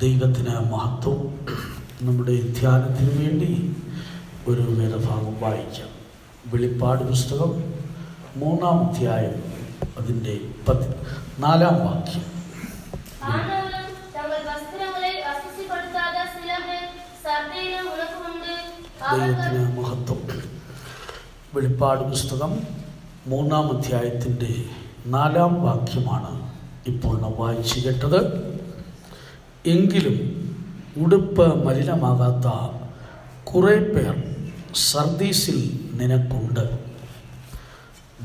ദൈവത്തിന് മഹത്വം. നമ്മുടെ ധ്യാനത്തിന് വേണ്ടി ഒരു വേദഭാഗം വായിക്കാം. വെളിപ്പാട് പുസ്തകം 3-ാം അധ്യായം അതിൻ്റെ 4-ാം വാക്യം. ദൈവത്തിന് മഹത്വം. വെളിപ്പാട് പുസ്തകം 3-ാം അധ്യായത്തിൻ്റെ 4-ാം വാക്യമാണ് ഇപ്പോൾ നാം വായിച്ചു കേട്ടത്. എങ്കിലും ഉടുപ്പ് മലിനമാകാത്ത കുറേ പേർ സർദീസിൽ നിനക്കുണ്ട്.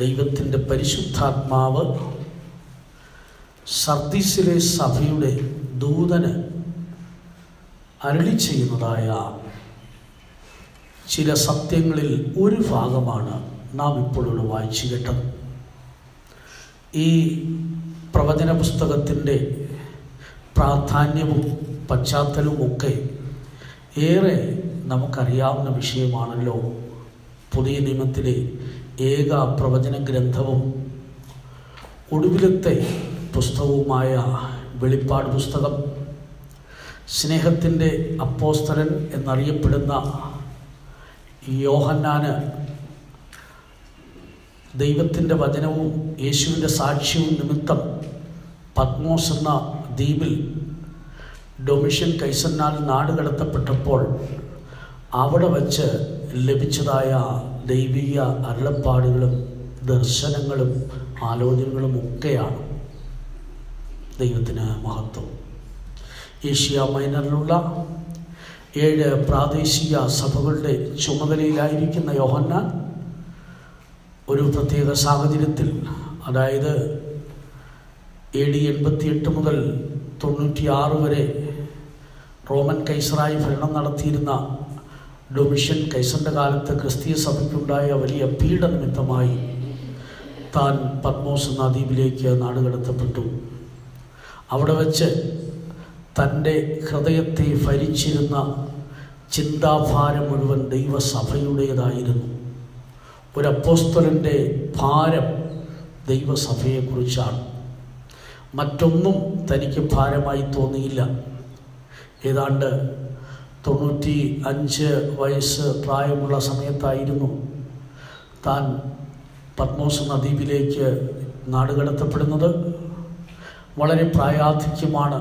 ദൈവത്തിൻ്റെ പരിശുദ്ധാത്മാവ് സർദീസിലെ സഭയുടെ ദൂതന് അരുളി ചെയ്യുന്നതായ ചില സത്യങ്ങളിൽ ഒരു ഭാഗമാണ് നാം ഇപ്പോഴുള്ള വായിച്ചു കേട്ടത്. ഈ പ്രവചന പുസ്തകത്തിൻ്റെ പ്രാധാന്യവും പശ്ചാത്തലവുമൊക്കെ ഏറെ നമുക്കറിയാവുന്ന വിഷയമാണല്ലോ. പുതിയ നിയമത്തിലെ ഏക പ്രവചന ഗ്രന്ഥവും ഒടുവിലത്തെ പുസ്തകവുമായ വെളിപ്പാട് പുസ്തകം സ്നേഹത്തിൻ്റെ അപ്പോസ്തലൻ എന്നറിയപ്പെടുന്ന യോഹന്നാന് ദൈവത്തിൻ്റെ വചനവും യേശുവിൻ്റെ സാക്ഷ്യവും നിമിത്തം പത്മോസ് എന്ന ദ്വീപിൽ ഡൊമിഷ്യൻ കൈസന്നാൽ നാട് കടത്തപ്പെട്ടപ്പോൾ അവിടെ വച്ച് ലഭിച്ചതായ ദൈവിക അരുളപ്പാടുകളും ദർശനങ്ങളും ആലോചനകളും ഒക്കെയാണ്. ദൈവത്തിന് മഹത്വം. ഏഷ്യ മൈനറിലുള്ള 7 പ്രാദേശിക സഭകളുടെ ചുമതലയിലായിരിക്കുന്ന യോഹന്നാൻ ഒരു പ്രത്യേക സാഹചര്യത്തിൽ, അതായത് AD 88 മുതൽ 96 വരെ റോമൻ കൈസറായി ഭരണം നടത്തിയിരുന്ന ഡൊമിഷ്യൻ കൈസറിൻ്റെ കാലത്ത് ക്രിസ്തീയ സഭയ്ക്കുണ്ടായ വലിയ പീഡനനിമിത്തമായി താൻ പത്മോസ് എന്ന ദ്വീപിലേക്ക് നാടുകടത്തപ്പെട്ടു. അവിടെ വച്ച് തൻ്റെ ഹൃദയത്തെ ഭരിച്ചിരുന്ന ചിന്താഭാരം മുഴുവൻ ദൈവസഭയുടേതായിരുന്നു. ഒരു അപ്പോസ്തലൻ്റെ ഭാരം ദൈവസഭയെക്കുറിച്ചാണ്. മറ്റൊന്നും തനിക്ക് ഭാരമായി തോന്നിയില്ല. ഏതാണ്ട് 95 വയസ്സ് പ്രായമുള്ള സമയത്തായിരുന്നു താൻ പത്മോസ് എന്ന ദ്വീപിലേക്ക് നാടുകടത്തപ്പെടുന്നത്. വളരെ പ്രായാധിക്യമാണ്.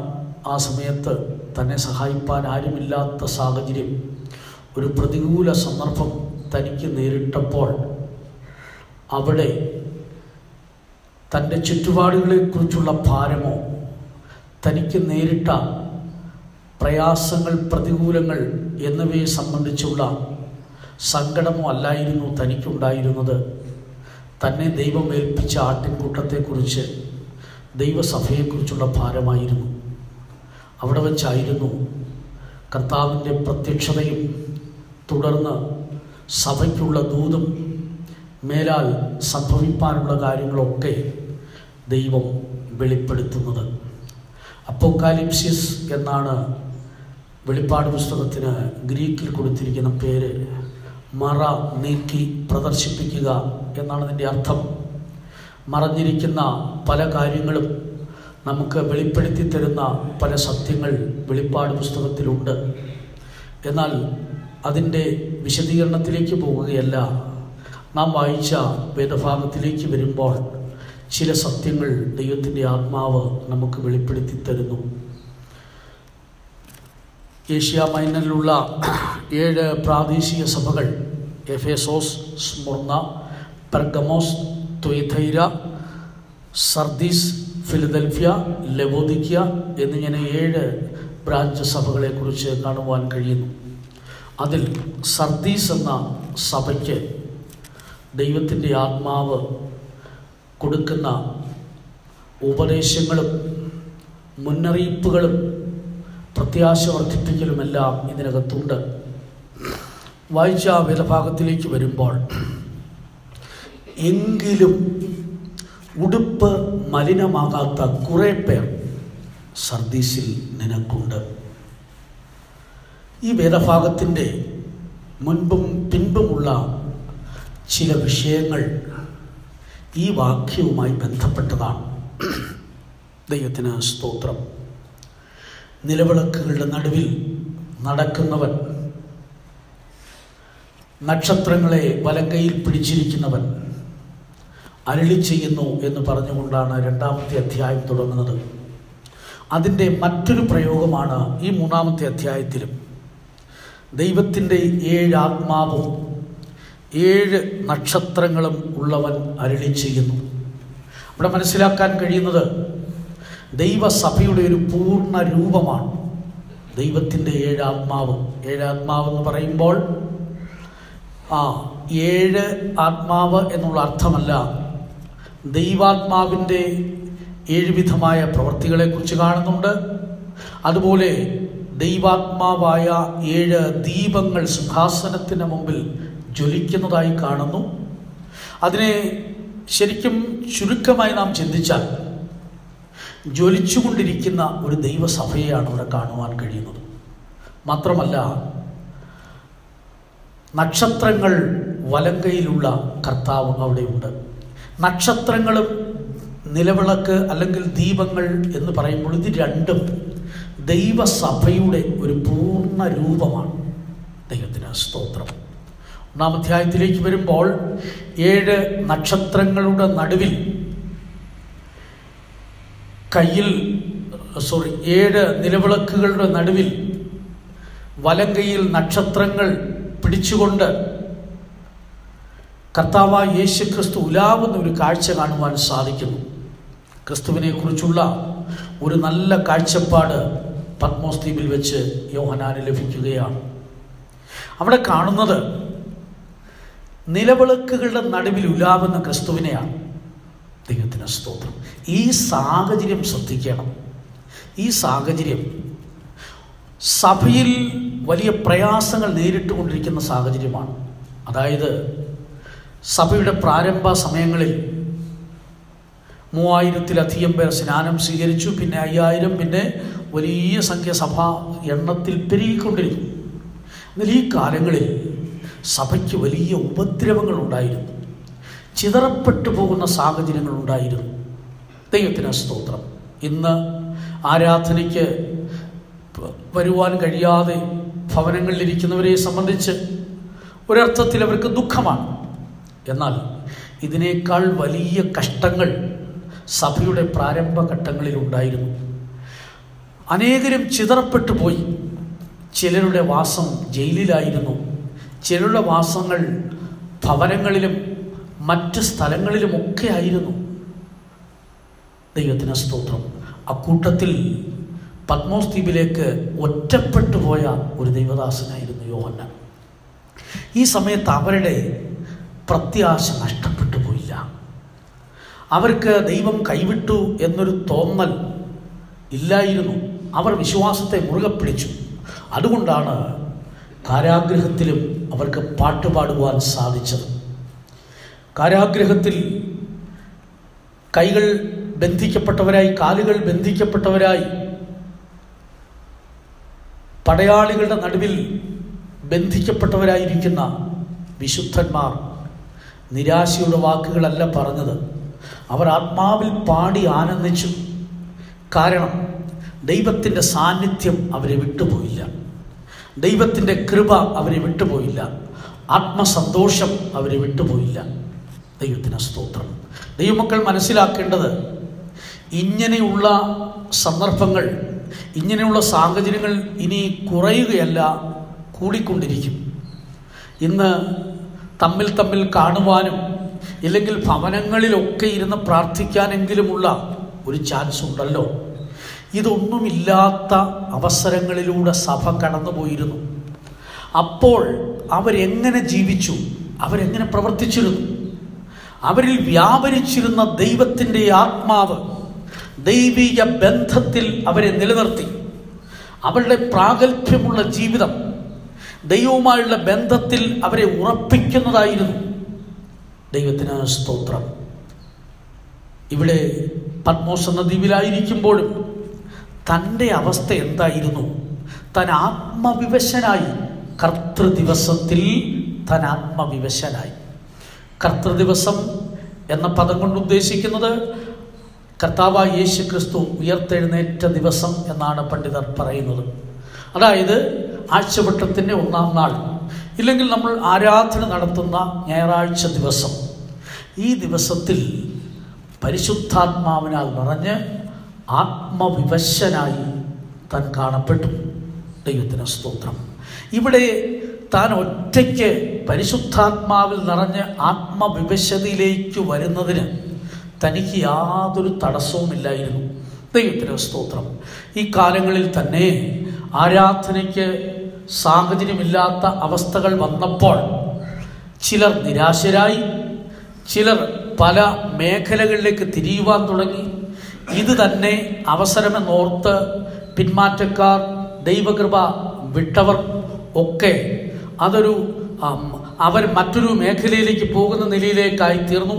ആ സമയത്ത് തന്നെ സഹായിപ്പാൻ ആരുമില്ലാത്ത സാഹചര്യം, ഒരു പ്രതികൂല സന്ദർഭം തനിക്ക് നേരിട്ടപ്പോൾ അവിടെ തൻ്റെ ചുറ്റുപാടുകളെക്കുറിച്ചുള്ള ഭാരമോ തനിക്ക് നേരിട്ട പ്രയാസങ്ങൾ, പ്രതികൂലങ്ങൾ എന്നിവയെ സംബന്ധിച്ചുള്ള സങ്കടമോ അല്ലായിരുന്നു തനിക്കുണ്ടായിരുന്നത്. തന്നെ ദൈവം ഏൽപ്പിച്ച ആട്ടിൻകൂട്ടത്തെക്കുറിച്ച്, ദൈവസഭയെക്കുറിച്ചുള്ള ഭാരമായിരുന്നു. അവിടെ വച്ചായിരുന്നു കർത്താവിൻ്റെ പ്രത്യക്ഷതയും തുടർന്ന് സഭയ്ക്കുള്ള ദൂതും മേലാൽ സംഭവിപ്പാനുള്ള കാര്യങ്ങളൊക്കെ ദൈവം വെളിപ്പെടുത്തുന്നത്. അപ്പോക്കാലിപ്സിസ് എന്നാണ് വെളിപ്പാട് പുസ്തകത്തിന് ഗ്രീക്കിൽ കൊടുത്തിരിക്കുന്ന പേര്. മറ നീക്കി പ്രദർശിപ്പിക്കുക എന്നാണ് അതിൻ്റെ അർത്ഥം. മറഞ്ഞിരിക്കുന്ന പല കാര്യങ്ങളും നമുക്ക് വെളിപ്പെടുത്തി തരുന്ന പല സത്യങ്ങൾ വെളിപ്പാട് പുസ്തകത്തിലുണ്ട്. എന്നാൽ അതിൻ്റെ വിശദീകരണത്തിലേക്ക് പോവുകയല്ല. നാം വായിച്ച വേദഭാഗത്തിലേക്ക് വരുമ്പോൾ ചില സത്യങ്ങൾ ദൈവത്തിൻ്റെ ആത്മാവ് നമുക്ക് വെളിപ്പെടുത്തി തരുന്നു. ഏഷ്യ മൈനറിലുള്ള 7 പ്രാദേശിക സഭകൾ എഫേസോസ്, സ്മുർണ, പെർഗമോസ്, തുയഥൈര, സർദീസ്, ഫിലദൽഫിയ, ലവോദിക്യ എന്നിങ്ങനെ 7 ബ്രാഞ്ച് സഭകളെക്കുറിച്ച് കാണുവാൻ കഴിയുന്നു. അതിൽ സർദീസ് എന്ന സഭയ്ക്ക് ദൈവത്തിൻ്റെ ആത്മാവ് കൊടുക്കുന്ന ഉപദേശങ്ങളും മുന്നറിയിപ്പുകളും പ്രത്യാശ വർദ്ധിപ്പിക്കലുമെല്ലാം ഇതിനകത്തുണ്ട്. വായിച്ച വേദഭാഗത്തിലേക്ക് വരുമ്പോൾ, എങ്കിലും ഉടുപ്പ് മലിനമാകാത്ത കുറേ പേർ സർദീസിൽ നിനക്കുണ്ട്. ഈ വേദഭാഗത്തിൻ്റെ മുൻപും പിൻപുമുള്ള ചില വിഷയങ്ങൾ ഈ വാക്യവുമായി ബന്ധപ്പെട്ടതാണ്. ദൈവത്തിന് സ്തോത്രം. നിലവിളക്കുകളുടെ നടുവിൽ നടക്കുന്നവൻ, നക്ഷത്രങ്ങളെ വലങ്കയിൽ പിടിച്ചിരിക്കുന്നവൻ അരുളി ചെയ്യുന്നു എന്ന് പറഞ്ഞുകൊണ്ടാണ് 2-ാമത്തെ അധ്യായം തുടങ്ങുന്നത്. അതിൻ്റെ മറ്റൊരു പ്രയോഗമാണ് ഈ 3-ാമത്തെ അധ്യായത്തിലും. ദൈവത്തിൻ്റെ 7 ആത്മാവും 7 നക്ഷത്രങ്ങളും ഉള്ളവൻ അരുളി ചെയ്യുന്നു. ഇവിടെ മനസ്സിലാക്കാൻ കഴിയുന്നത് ദൈവസഭയുടെ ഒരു പൂർണ്ണ രൂപമാണ് ദൈവത്തിൻ്റെ 7 ആത്മാവ്. 7 ആത്മാവെന്ന് പറയുമ്പോൾ 7 ആത്മാവ് എന്നുള്ള അർത്ഥമല്ല, ദൈവാത്മാവിൻ്റെ 7 വിധമായ പ്രവൃത്തികളെക്കുറിച്ച് കാണുന്നുണ്ട്. അതുപോലെ ദൈവാത്മാവായ 7 ദീപങ്ങൾ സിംഹാസനത്തിന് മുമ്പിൽ ജ്വലിക്കുന്നതായി കാണുന്നു. അതിനെ ശരിക്കും ചുരുക്കമായി നാം ചിന്തിച്ചാൽ ജ്വലിച്ചുകൊണ്ടിരിക്കുന്ന ഒരു ദൈവസഭയെയാണ് ഇവിടെ കാണുവാൻ കഴിയുന്നത്. മാത്രമല്ല, നക്ഷത്രങ്ങൾ വലങ്കയിലുള്ള കർത്താവ് അവിടെയുണ്ട്. നക്ഷത്രങ്ങളും നിലവിളക്ക് അല്ലെങ്കിൽ ദീപങ്ങൾ എന്ന് പറയുമ്പോൾ ഇത് രണ്ടും ദൈവസഭയുടെ ഒരു പൂർണ്ണ രൂപമാണ്. ദൈവത്തിന് സ്തോത്രം. 1-ാം അധ്യായത്തിലേക്ക് വരുമ്പോൾ 7 നക്ഷത്രങ്ങളുടെ നടുവിൽ 7 നിലവിളക്കുകളുടെ നടുവിൽ വലങ്കയിൽ നക്ഷത്രങ്ങൾ പിടിച്ചുകൊണ്ട് കർത്താവായ യേശു ക്രിസ്തു ഉലാവുന്ന ഒരു കാഴ്ച കാണുവാൻ സാധിക്കുന്നു. ക്രിസ്തുവിനെ കുറിച്ചുള്ള ഒരു നല്ല കാഴ്ചപ്പാട് പത്മോസ് ദ്വീപിൽ വെച്ച് യോഹന്നാന് ലഭിക്കുകയാണ്. അവിടെ കാണുന്നത് നിലവിളക്കുകളുടെ നടുവിൽ ഉലാവുന്ന ക്രിസ്തുവിനെയാണ്. ദൈവത്തിന് സ്തോത്രം. ഈ സാഹചര്യം ശ്രദ്ധിക്കണം. ഈ സാഹചര്യം സഭയിൽ വലിയ പ്രയാസങ്ങൾ നേരിട്ടുകൊണ്ടിരിക്കുന്ന സാഹചര്യമാണ്. അതായത് സഭയുടെ പ്രാരംഭ സമയങ്ങളിൽ 3000-ത്തിലധികം പേർ സ്നാനം സ്വീകരിച്ചു. പിന്നെ 5000, പിന്നെ വലിയ സംഖ്യ സഭ എണ്ണത്തിൽ പെരുകിക്കൊണ്ടിരുന്നു. എന്നാൽ ഈ കാലങ്ങളിൽ സഭയ്ക്ക് വലിയ ഉപദ്രവങ്ങൾ ഉണ്ടായിരുന്നു, ചിതറപ്പെട്ടു പോകുന്ന സാഹചര്യങ്ങൾ ഉണ്ടായിരുന്നു. ദൈവത്തിന് സ്തോത്രം. ഇന്ന് ആരാധനയ്ക്ക് വരുവാൻ കഴിയാതെ ഭവനങ്ങളിലിരിക്കുന്നവരെ സംബന്ധിച്ച് ഒരർത്ഥത്തിൽ അവർക്ക് ദുഃഖമാണ്. എന്നാൽ ഇതിനേക്കാൾ വലിയ കഷ്ടങ്ങൾ സഭയുടെ പ്രാരംഭഘട്ടങ്ങളിൽ ഉണ്ടായിരുന്നു. അനേകരും ചിതറപ്പെട്ടു പോയി. ചിലരുടെ വാസം ജയിലിലായിരുന്നു, ചിലരുടെ വാസങ്ങൾ ഭവനങ്ങളിലും മറ്റ് സ്ഥലങ്ങളിലുമൊക്കെ ആയിരുന്നു. ദൈവത്തിന് സ്തോത്രം. അക്കൂട്ടത്തിൽ പത്മോസ് ദ്വീപിലേക്ക് ഒറ്റപ്പെട്ടു പോയ ഒരു ദൈവദാസനായിരുന്നു യോഹന്നാൻ. ഈ സമയത്ത് അവരുടെ പ്രത്യാശ നഷ്ടപ്പെട്ടു പോയില്ല. അവർക്ക് ദൈവം കൈവിട്ടു എന്നൊരു തോന്നൽ ഇല്ലായിരുന്നു. അവർ വിശ്വാസത്തെ മുറുകെ പിടിച്ചു. അതുകൊണ്ടാണ് കാരാഗൃഹത്തിലും അവർക്ക് പാട്ടുപാടുവാൻ സാധിച്ചത്. കാരാഗൃഹത്തിൽ കൈകൾ ബന്ധിക്കപ്പെട്ടവരായി, കാലുകൾ ബന്ധിക്കപ്പെട്ടവരായി, പടയാളികളുടെ നടുവിൽ ബന്ധിക്കപ്പെട്ടവരായിരിക്കുന്ന വിശുദ്ധന്മാർ നിരാശയുടെ വാക്കുകളല്ല പറഞ്ഞത്. അവർ ആത്മാവിൽ പാടി ആനന്ദിച്ചു. കാരണം ദൈവത്തിൻ്റെ സാന്നിധ്യം അവരെ വിട്ടുപോയില്ല, ദൈവത്തിൻ്റെ കൃപ അവരെ വിട്ടുപോയില്ല, ആത്മസന്തോഷം അവരെ വിട്ടുപോയില്ല. ദൈവത്തിന് സ്തോത്രം. ദൈവമക്കൾ മനസ്സിലാക്കേണ്ടത്, ഇങ്ങനെയുള്ള സന്ദർഭങ്ങൾ, ഇങ്ങനെയുള്ള സാഹചര്യങ്ങൾ ഇനി കുറയുകയല്ല, കൂടിക്കൊണ്ടിരിക്കും. ഇന്ന് തമ്മിൽ തമ്മിൽ കാണുവാനും ഇല്ലെങ്കിൽ ഭവനങ്ങളിലൊക്കെ ഇരുന്ന് പ്രാർത്ഥിക്കാനെങ്കിലുമുള്ള ഒരു ചാൻസ് ഉണ്ടല്ലോ. ഇതൊന്നുമില്ലാത്ത അവസരങ്ങളിലൂടെ സഭ കടന്നുപോയിരുന്നു. അപ്പോൾ അവരെങ്ങനെ ജീവിച്ചു, അവരെങ്ങനെ പ്രവർത്തിച്ചിരുന്നു? അവരിൽ വ്യാപരിച്ചിരുന്ന ദൈവത്തിൻ്റെ ആത്മാവ് ദൈവിക ബന്ധത്തിൽ അവരെ നിലനിർത്തി. അവരുടെ പ്രാഗൽഭ്യമുള്ള ജീവിതം ദൈവവുമായുള്ള ബന്ധത്തിൽ അവരെ ഉറപ്പിക്കുന്നതായിരുന്നു. ദൈവത്തിന് സ്തോത്രം. ഇവിടെ പത്മോസ് എന്ന ദ്വീപിലായിരിക്കുമ്പോഴും തൻ്റെ അവസ്ഥ എന്തായിരുന്നു? താൻ ആത്മവിവശനായി. കർത്തൃദിവസത്തിൽ താൻ ആത്മവിവശനായി. കർത്തൃദിവസം എന്ന പദം കൊണ്ട് ഉദ്ദേശിക്കുന്നത് കർത്താവായ യേശു ക്രിസ്തു ഉയർത്തെഴുന്നേറ്റ ദിവസം എന്നാണ് പണ്ഡിതർ പറയുന്നത്. അതായത് ആഴ്ചവട്ടത്തിൻ്റെ 1-ാം നാൾ, ഇല്ലെങ്കിൽ നമ്മൾ ആരാധന നടത്തുന്ന ഞായറാഴ്ച ദിവസം. ഈ ദിവസത്തിൽ പരിശുദ്ധാത്മാവിനാൽ നിറഞ്ഞ് ആത്മവിവശനായി താൻ കാണപ്പെട്ടു. ദൈവത്തിന് സ്തോത്രം. ഇവിടെ താൻ ഒറ്റയ്ക്ക് പരിശുദ്ധാത്മാവിൽ നിറഞ്ഞ് ആത്മവിവശതയിലേക്ക് വരുന്നതിന് തനിക്ക് യാതൊരു തടസ്സവുമില്ലായിരുന്നു. ദൈവത്തിന് സ്തോത്രം. ഈ കാലങ്ങളിൽ തന്നെ ആരാധനയ്ക്ക് സാഹചര്യമില്ലാത്ത അവസ്ഥകൾ വന്നപ്പോൾ ചിലർ നിരാശരായി, ചിലർ പല മേഖലകളിലേക്ക് തിരിയുവാൻ തുടങ്ങി. ഇത് തന്നെ അവസരമെന്നോർത്ത് പിന്മാറ്റക്കാർ, ദൈവകൃപ വിട്ടവർ ഒക്കെ അവർ മറ്റൊരു മേഖലയിലേക്ക് പോകുന്ന നിലയിലേക്കായി തീർന്നു.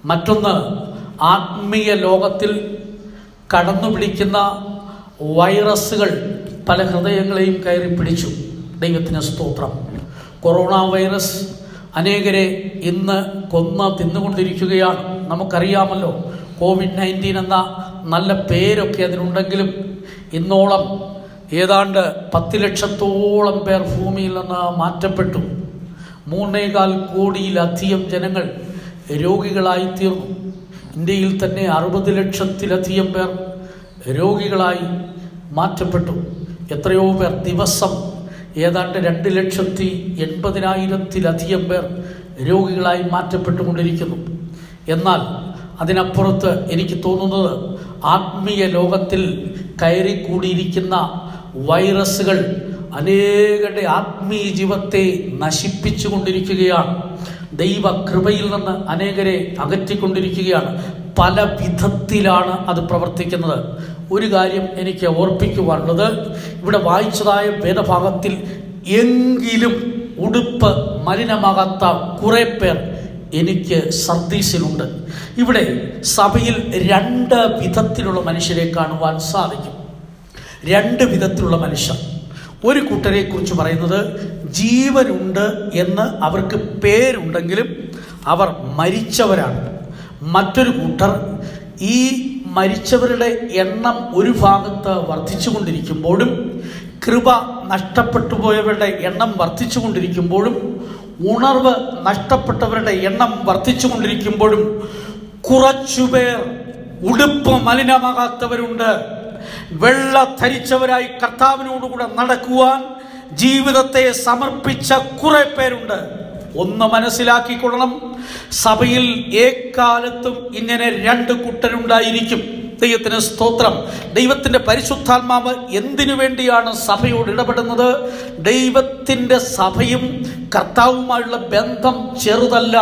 മറ്റൊന്ന്, ആത്മീയ ലോകത്തിൽ കടന്നു പിടിക്കുന്ന വൈറസുകൾ പല ഹൃദയങ്ങളെയും കയറി പിടിച്ചു. ദൈവത്തിന് സ്തോത്രം. കൊറോണ വൈറസ് അനേകരെ ഇന്ന് തിന്നുകൊണ്ടിരിക്കുകയാണ്. നമുക്കറിയാമല്ലോ, COVID-19 എന്ന നല്ല പേരൊക്കെ അതിനുണ്ടെങ്കിലും ഇന്നോളം ഏതാണ്ട് 10 ലക്ഷത്തോളം പേർ ഭൂമിയിൽ നിന്ന് മാറ്റപ്പെട്ടു. 3.25 കോടിയിലധികം ജനങ്ങൾ രോഗികളായിത്തീർന്നു. ഇന്ത്യയിൽ തന്നെ 60 ലക്ഷത്തിലധികം പേർ രോഗികളായി മാറ്റപ്പെട്ടു. എത്രയോ പേർ ദിവസം ഏതാണ്ട് 2,80,000-ത്തിലധികം പേർ രോഗികളായി മാറ്റപ്പെട്ടുകൊണ്ടിരിക്കുന്നു. എന്നാൽ അതിനപ്പുറത്ത് എനിക്ക് തോന്നുന്നത് ആത്മീയ ലോകത്തിൽ കയറിക്കൂടിയിരിക്കുന്ന വൈറസുകൾ അനേകരുടെ ആത്മീയ ജീവിതത്തെ നശിപ്പിച്ചുകൊണ്ടിരിക്കുകയാണ്. ദൈവകൃപയിൽ നിന്ന് അനേകരെ അകറ്റിക്കൊണ്ടിരിക്കുകയാണ്. പല വിധത്തിലാണ് അത് പ്രവർത്തിക്കുന്നത്. ഒരു കാര്യം എനിക്ക് ഓർപ്പിക്കുവാനുള്ളത്, ഇവിടെ വായിച്ചതായ വേദഭാഗത്തിൽ എങ്കിലും ഉടുപ്പ് മലിനമാകാത്ത കുറെ പേർ എനിക്ക് സർദീസിലുണ്ട്. ഇവിടെ സഭയിൽ 2 വിധത്തിലുള്ള മനുഷ്യരെ കാണുവാൻ സാധിക്കും. 2 വിധത്തിലുള്ള മനുഷ്യർ. ഒരു കൂട്ടരെ കുറിച്ച് പറയുന്നത് ജീവനുണ്ട് എന്ന് അവർക്ക് പേരുണ്ടെങ്കിലും അവർ മരിച്ചവരാണ്. മറ്റൊരു കൂട്ടർ ഈ മരിച്ചവരുടെ എണ്ണം ഒരു ഭാഗത്ത് വർദ്ധിച്ചുകൊണ്ടിരിക്കുമ്പോഴും കൃപ നഷ്ടപ്പെട്ടു പോയവരുടെ എണ്ണം വർദ്ധിച്ചുകൊണ്ടിരിക്കുമ്പോഴും ഉണർവ് നഷ്ടപ്പെട്ടവരുടെ എണ്ണം വർദ്ധിച്ചുകൊണ്ടിരിക്കുമ്പോഴും കുറച്ചുപേർ ഉടുപ്പ് മലിനമാകാത്തവരുണ്ട്. വെള്ള ധരിച്ചവരായി കർത്താവിനോടുകൂടെ നടക്കുവാൻ ജീവിതത്തെ സമർപ്പിച്ച കുറെ പേരുണ്ട്. ഒന്ന് മനസ്സിലാക്കിക്കൊള്ളണം, സഭയിൽ ഏക്കാലത്തും ഇങ്ങനെ 2 കൂട്ടരുണ്ടായിരിക്കും. ദൈവത്തിന് സ്തോത്രം. ദൈവത്തിൻ്റെ പരിശുദ്ധാത്മാവ് എന്തിനു വേണ്ടിയാണ് സഭയോട് ഇടപെടുന്നത്? ദൈവത്തിൻ്റെ സഭയും കർത്താവുമായുള്ള ബന്ധം ചെറുതല്ല.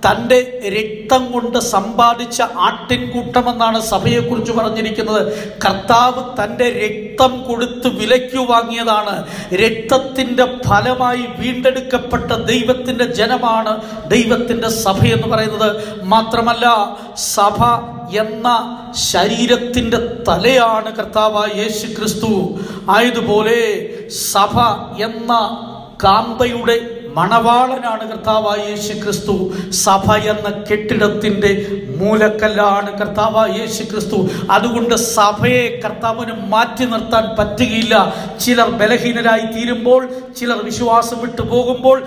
തൻ്റെ രക്തം കൊണ്ട് സമ്പാദിച്ച ആട്ടിൻകൂട്ടമെന്നാണ് സഭയെക്കുറിച്ച് പറഞ്ഞിരിക്കുന്നത്. കർത്താവ് തൻ്റെ രക്തം കൊടുത്ത് വിലയ്ക്കു വാങ്ങിയതാണ്. രക്തത്തിൻ്റെ ഫലമായി വീണ്ടെടുക്കപ്പെട്ട ദൈവത്തിൻ്റെ ജനമാണ് ദൈവത്തിൻ്റെ സഭയെന്ന് പറയുന്നത്. മാത്രമല്ല, സഭ എന്ന ശരീരത്തിൻ്റെ തലയാണ് കർത്താവായ യേശു ക്രിസ്തു. ആയതുപോലെ സഭ എന്ന കാന്തയുടെ മണവാളനാണ് കർത്താവായ യേശു ക്രിസ്തു. സഭ എന്ന കെട്ടിടത്തിൻ്റെ മൂലക്കല്ലാണ് കർത്താവായ യേശു ക്രിസ്തു. അതുകൊണ്ട് സഭയെ കർത്താവിന് മാറ്റി നിർത്താൻ പറ്റുകയില്ല. ചിലർ ബലഹീനരായി തീരുമ്പോൾ, ചിലർ വിശ്വാസം വിട്ടു പോകുമ്പോൾ,